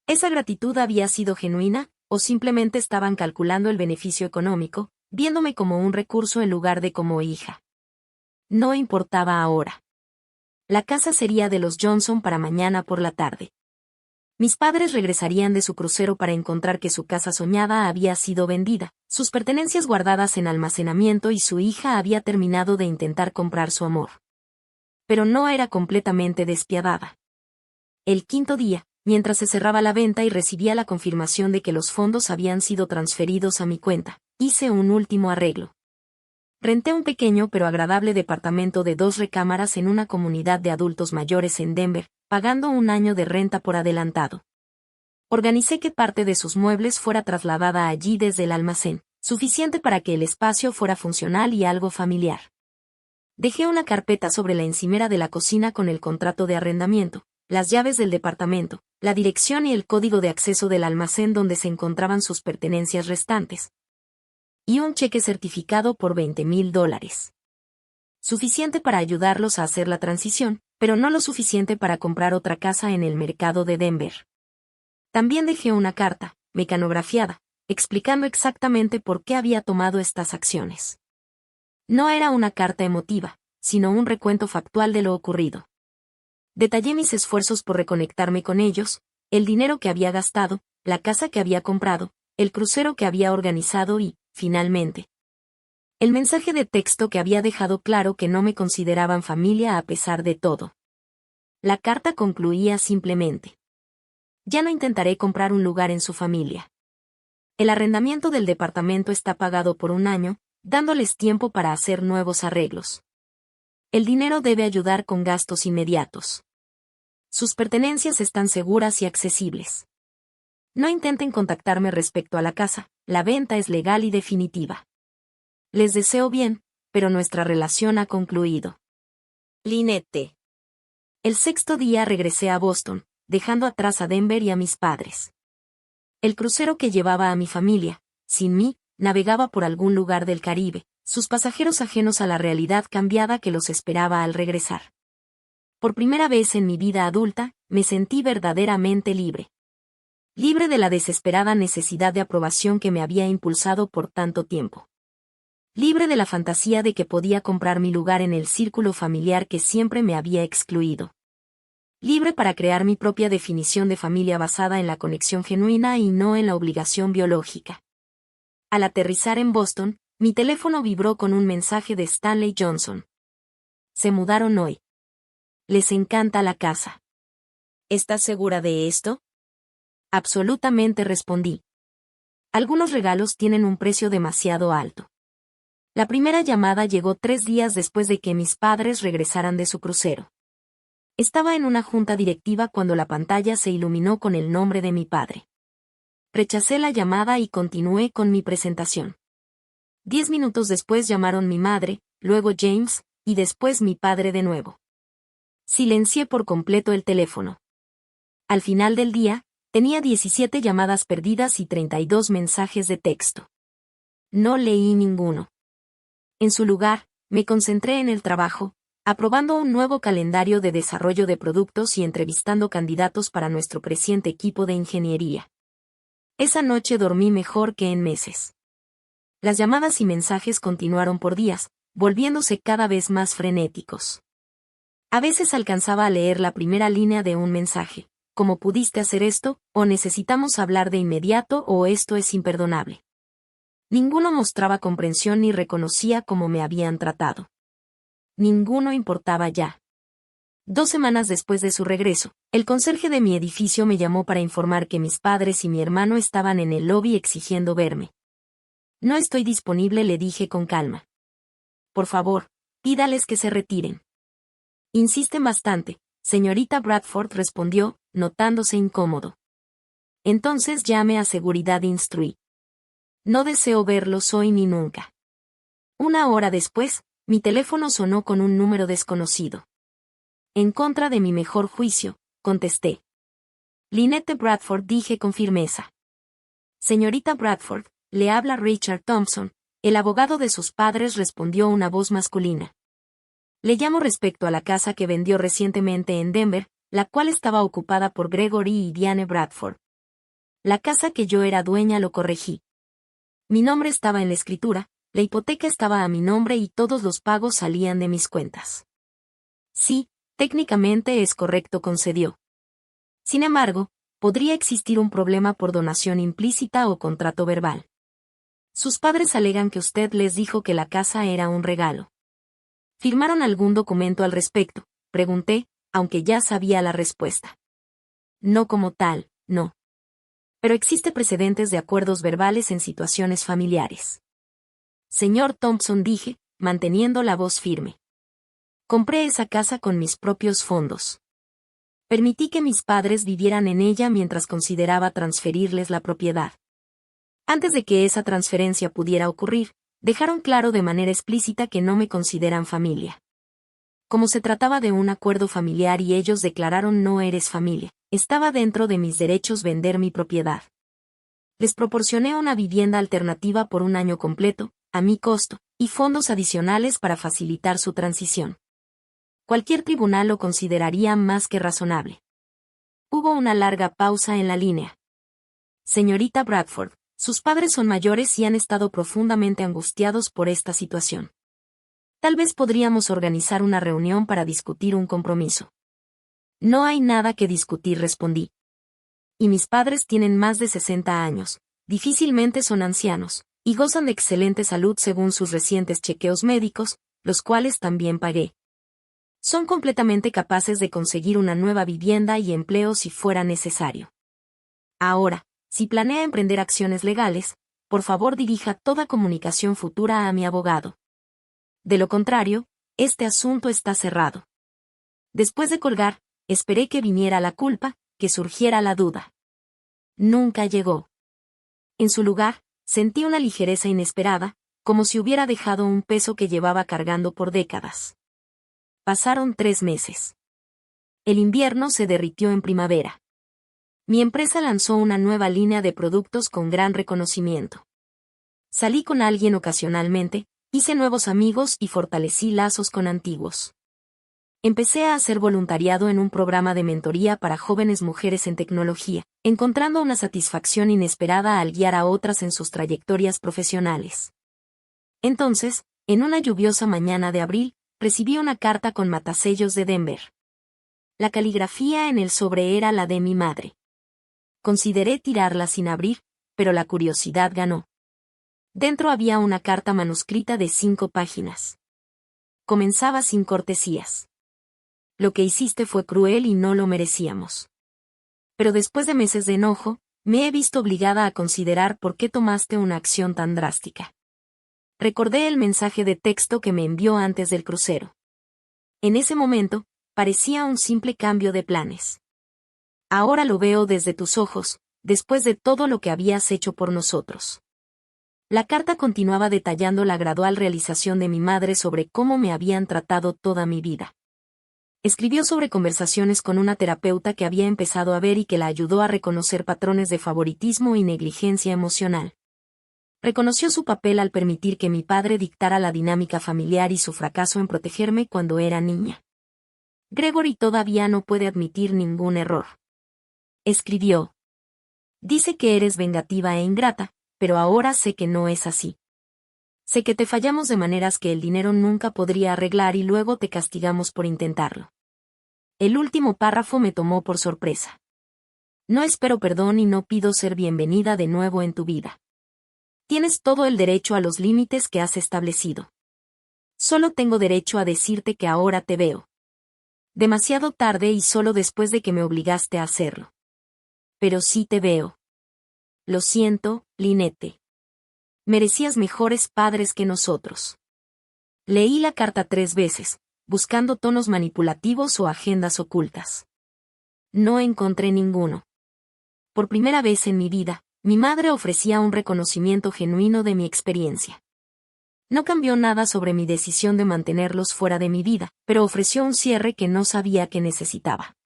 Speaker 1: ¿Esa gratitud había sido genuina, o simplemente estaban calculando el beneficio económico, viéndome como un recurso en lugar de como hija? No importaba ahora. La casa sería de los Johnson para mañana por la tarde. Mis padres regresarían de su crucero para encontrar que su casa soñada había sido vendida, sus pertenencias guardadas en almacenamiento y su hija había terminado de intentar comprar su amor. Pero no era completamente despiadada. El quinto día, mientras se cerraba la venta y recibía la confirmación de que los fondos habían sido transferidos a mi cuenta, hice un último arreglo. Renté un pequeño pero agradable departamento de 2 recámaras en una comunidad de adultos mayores en Denver, pagando un año de renta por adelantado. Organicé que parte de sus muebles fuera trasladada allí desde el almacén, suficiente para que el espacio fuera funcional y algo familiar. Dejé una carpeta sobre la encimera de la cocina con el contrato de arrendamiento, las llaves del departamento, la dirección y el código de acceso del almacén donde se encontraban sus pertenencias restantes. Y un cheque certificado por $20,000. Suficiente para ayudarlos a hacer la transición, pero no lo suficiente para comprar otra casa en el mercado de Denver. También dejé una carta, mecanografiada, explicando exactamente por qué había tomado estas acciones. No era una carta emotiva, sino un recuento factual de lo ocurrido. Detallé mis esfuerzos por reconectarme con ellos, el dinero que había gastado, la casa que había comprado, el crucero que había organizado y, finalmente, el mensaje de texto que había dejado claro que no me consideraban familia a pesar de todo. La carta concluía simplemente: ya no intentaré comprar un lugar en su familia. El arrendamiento del departamento está pagado por un año, dándoles tiempo para hacer nuevos arreglos. El dinero debe ayudar con gastos inmediatos. Sus pertenencias están seguras y accesibles. No intenten contactarme respecto a la casa, la venta es legal y definitiva. Les deseo bien, pero nuestra relación ha concluido. Lynette. El sexto día regresé a Boston, dejando atrás a Denver y a mis padres. El crucero que llevaba a mi familia, sin mí, navegaba por algún lugar del Caribe, sus pasajeros ajenos a la realidad cambiada que los esperaba al regresar. Por primera vez en mi vida adulta, me sentí verdaderamente libre. Libre de la desesperada necesidad de aprobación que me había impulsado por tanto tiempo. Libre de la fantasía de que podía comprar mi lugar en el círculo familiar que siempre me había excluido. Libre para crear mi propia definición de familia basada en la conexión genuina y no en la obligación biológica. Al aterrizar en Boston, mi teléfono vibró con un mensaje de Stanley Johnson. Se mudaron hoy. Les encanta la casa. ¿Estás segura de esto? Absolutamente, respondí. Algunos regalos tienen un precio demasiado alto. La primera llamada llegó 3 días después de que mis padres regresaran de su crucero. Estaba en una junta directiva cuando la pantalla se iluminó con el nombre de mi padre. Rechacé la llamada y continué con mi presentación. 10 minutos después llamaron mi madre, luego James, y después mi padre de nuevo. Silencié por completo el teléfono. Al final del día, tenía 17 llamadas perdidas y 32 mensajes de texto. No leí ninguno. En su lugar, me concentré en el trabajo, aprobando un nuevo calendario de desarrollo de productos y entrevistando candidatos para nuestro creciente equipo de ingeniería. Esa noche dormí mejor que en meses. Las llamadas y mensajes continuaron por días, volviéndose cada vez más frenéticos. A veces alcanzaba a leer la primera línea de un mensaje, ¿cómo pudiste hacer esto?, o necesitamos hablar de inmediato, o esto es imperdonable. Ninguno mostraba comprensión ni reconocía cómo me habían tratado. Ninguno importaba ya. 2 semanas después de su regreso, el conserje de mi edificio me llamó para informar que mis padres y mi hermano estaban en el lobby exigiendo verme. No estoy disponible, le dije con calma. Por favor, pídales que se retiren. Insisten bastante, señorita Bradford, respondió, notándose incómodo. Entonces llame a seguridad, instruí. No deseo verlos hoy ni nunca. 1 hora después, mi teléfono sonó con un número desconocido. En contra de mi mejor juicio, contesté. Lynette Bradford, dije con firmeza. Señorita Bradford, le habla Richard Thompson, el abogado de sus padres, respondió una voz masculina. Le llamo respecto a la casa que vendió recientemente en Denver, la cual estaba ocupada por Gregory y Diane Bradford. La casa que yo era dueña, lo corregí. Mi nombre estaba en la escritura, la hipoteca estaba a mi nombre y todos los pagos salían de mis cuentas. Sí, técnicamente es correcto, concedió. Sin embargo, podría existir un problema por donación implícita o contrato verbal. Sus padres alegan que usted les dijo que la casa era un regalo. ¿Firmaron algún documento al respecto?, pregunté, aunque ya sabía la respuesta. No como tal, no. Pero existe precedentes de acuerdos verbales en situaciones familiares. Señor Thompson, dije, manteniendo la voz firme. Compré esa casa con mis propios fondos. Permití que mis padres vivieran en ella mientras consideraba transferirles la propiedad. Antes de que esa transferencia pudiera ocurrir, dejaron claro de manera explícita que no me consideran familia. Como se trataba de un acuerdo familiar y ellos declararon no eres familia, estaba dentro de mis derechos vender mi propiedad. Les proporcioné una vivienda alternativa por 1 año completo, a mi costo, y fondos adicionales para facilitar su transición. Cualquier tribunal lo consideraría más que razonable. Hubo una larga pausa en la línea. Señorita Bradford, sus padres son mayores y han estado profundamente angustiados por esta situación. Tal vez podríamos organizar una reunión para discutir un compromiso. No hay nada que discutir, respondí. Y mis padres tienen más de 60 años, difícilmente son ancianos, y gozan de excelente salud según sus recientes chequeos médicos, los cuales también pagué. Son completamente capaces de conseguir una nueva vivienda y empleo si fuera necesario. Ahora, si planea emprender acciones legales, por favor dirija toda comunicación futura a mi abogado. De lo contrario, este asunto está cerrado. Después de colgar, esperé que viniera la culpa, que surgiera la duda. Nunca llegó. En su lugar, sentí una ligereza inesperada, como si hubiera dejado un peso que llevaba cargando por décadas. Pasaron 3 meses. El invierno se derritió en primavera. Mi empresa lanzó una nueva línea de productos con gran reconocimiento. Salí con alguien ocasionalmente, hice nuevos amigos y fortalecí lazos con antiguos. Empecé a hacer voluntariado en un programa de mentoría para jóvenes mujeres en tecnología, encontrando una satisfacción inesperada al guiar a otras en sus trayectorias profesionales. Entonces, en una lluviosa mañana de abril, recibí una carta con matasellos de Denver. La caligrafía en el sobre era la de mi madre. Consideré tirarla sin abrir, pero la curiosidad ganó. Dentro había una carta manuscrita de 5 páginas. Comenzaba sin cortesías. Lo que hiciste fue cruel y no lo merecíamos. Pero después de meses de enojo, me he visto obligada a considerar por qué tomaste una acción tan drástica. Recordé el mensaje de texto que me envió antes del crucero. En ese momento, parecía un simple cambio de planes. Ahora lo veo desde tus ojos, después de todo lo que habías hecho por nosotros. La carta continuaba detallando la gradual realización de mi madre sobre cómo me habían tratado toda mi vida. Escribió sobre conversaciones con una terapeuta que había empezado a ver y que la ayudó a reconocer patrones de favoritismo y negligencia emocional. Reconoció su papel al permitir que mi padre dictara la dinámica familiar y su fracaso en protegerme cuando era niña. Gregory todavía no puede admitir ningún error. Escribió. Dice que eres vengativa e ingrata, pero ahora sé que no es así. Sé que te fallamos de maneras que el dinero nunca podría arreglar y luego te castigamos por intentarlo. El último párrafo me tomó por sorpresa. No espero perdón y no pido ser bienvenida de nuevo en tu vida. Tienes todo el derecho a los límites que has establecido. Solo tengo derecho a decirte que ahora te veo. Demasiado tarde y solo después de que me obligaste a hacerlo. Pero sí te veo. Lo siento, Lynette. Merecías mejores padres que nosotros. Leí la carta 3 veces, buscando tonos manipulativos o agendas ocultas. No encontré ninguno. Por primera vez en mi vida, mi madre ofrecía un reconocimiento genuino de mi experiencia. No cambió nada sobre mi decisión de mantenerlos fuera de mi vida, pero ofreció un cierre que no sabía que necesitaba.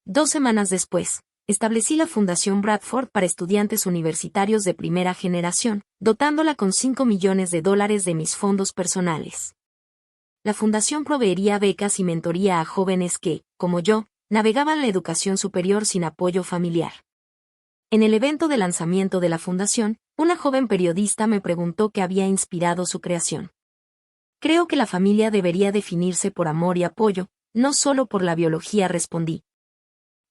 Speaker 1: 2 semanas después, establecí la Fundación Bradford para estudiantes universitarios de primera generación, dotándola con $5 millones de mis fondos personales. La fundación proveería becas y mentoría a jóvenes que, como yo, navegaban la educación superior sin apoyo familiar. En el evento de lanzamiento de la fundación, una joven periodista me preguntó qué había inspirado su creación. Creo que la familia debería definirse por amor y apoyo, no solo por la biología, respondí.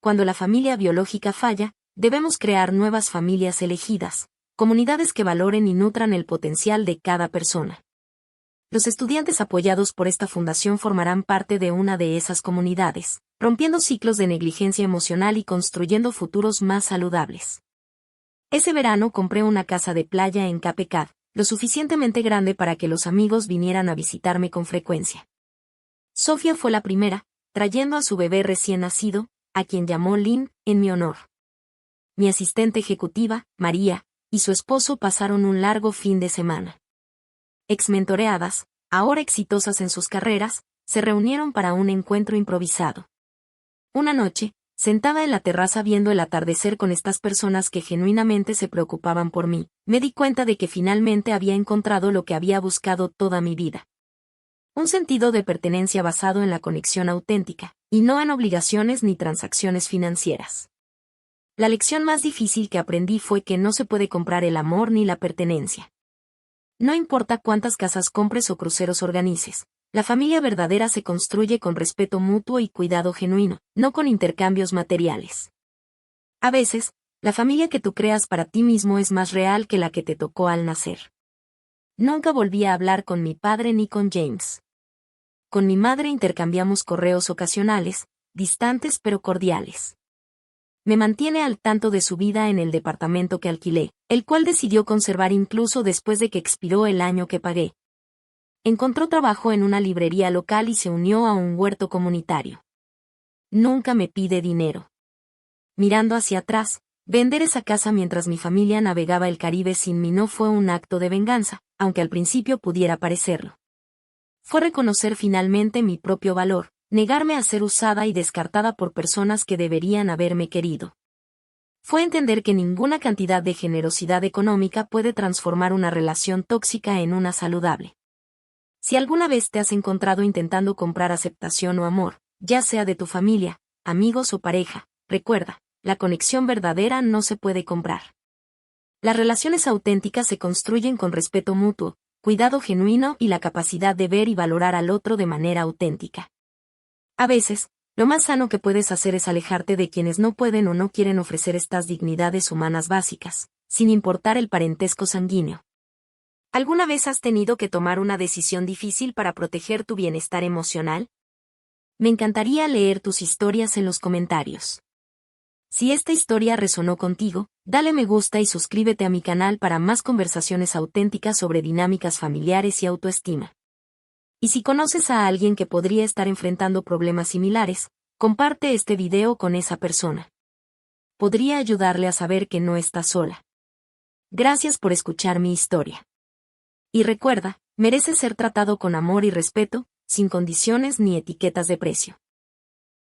Speaker 1: Cuando la familia biológica falla, debemos crear nuevas familias elegidas, comunidades que valoren y nutran el potencial de cada persona. Los estudiantes apoyados por esta fundación formarán parte de una de esas comunidades, rompiendo ciclos de negligencia emocional y construyendo futuros más saludables. Ese verano compré una casa de playa en Cape Cod, lo suficientemente grande para que los amigos vinieran a visitarme con frecuencia. Sofía fue la primera, trayendo a su bebé recién nacido, a quien llamó Lynn, en mi honor. Mi asistente ejecutiva, María, y su esposo pasaron un largo fin de semana. Exmentoreadas, ahora exitosas en sus carreras, se reunieron para un encuentro improvisado. Una noche, sentada en la terraza viendo el atardecer con estas personas que genuinamente se preocupaban por mí, me di cuenta de que finalmente había encontrado lo que había buscado toda mi vida. Un sentido de pertenencia basado en la conexión auténtica, y no en obligaciones ni transacciones financieras. La lección más difícil que aprendí fue que no se puede comprar el amor ni la pertenencia. No importa cuántas casas compres o cruceros organices, la familia verdadera se construye con respeto mutuo y cuidado genuino, no con intercambios materiales. A veces, la familia que tú creas para ti mismo es más real que la que te tocó al nacer. Nunca volví a hablar con mi padre ni con James. Con mi madre intercambiamos correos ocasionales, distantes pero cordiales. Me mantiene al tanto de su vida en el departamento que alquilé, el cual decidió conservar incluso después de que expiró el año que pagué. Encontró trabajo en una librería local y se unió a un huerto comunitario. Nunca me pide dinero. Mirando hacia atrás, vender esa casa mientras mi familia navegaba el Caribe sin mí no fue un acto de venganza, aunque al principio pudiera parecerlo. Fue reconocer finalmente mi propio valor, negarme a ser usada y descartada por personas que deberían haberme querido. Fue entender que ninguna cantidad de generosidad económica puede transformar una relación tóxica en una saludable. Si alguna vez te has encontrado intentando comprar aceptación o amor, ya sea de tu familia, amigos o pareja, recuerda, la conexión verdadera no se puede comprar. Las relaciones auténticas se construyen con respeto mutuo, cuidado genuino y la capacidad de ver y valorar al otro de manera auténtica. A veces, lo más sano que puedes hacer es alejarte de quienes no pueden o no quieren ofrecer estas dignidades humanas básicas, sin importar el parentesco sanguíneo. ¿Alguna vez has tenido que tomar una decisión difícil para proteger tu bienestar emocional? Me encantaría leer tus historias en los comentarios. Si esta historia resonó contigo, dale me gusta y suscríbete a mi canal para más conversaciones auténticas sobre dinámicas familiares y autoestima. Y si conoces a alguien que podría estar enfrentando problemas similares, comparte este video con esa persona. podría ayudarle a saber que no está sola. Gracias por escuchar mi historia. Y recuerda, mereces ser tratado con amor y respeto, sin condiciones ni etiquetas de precio.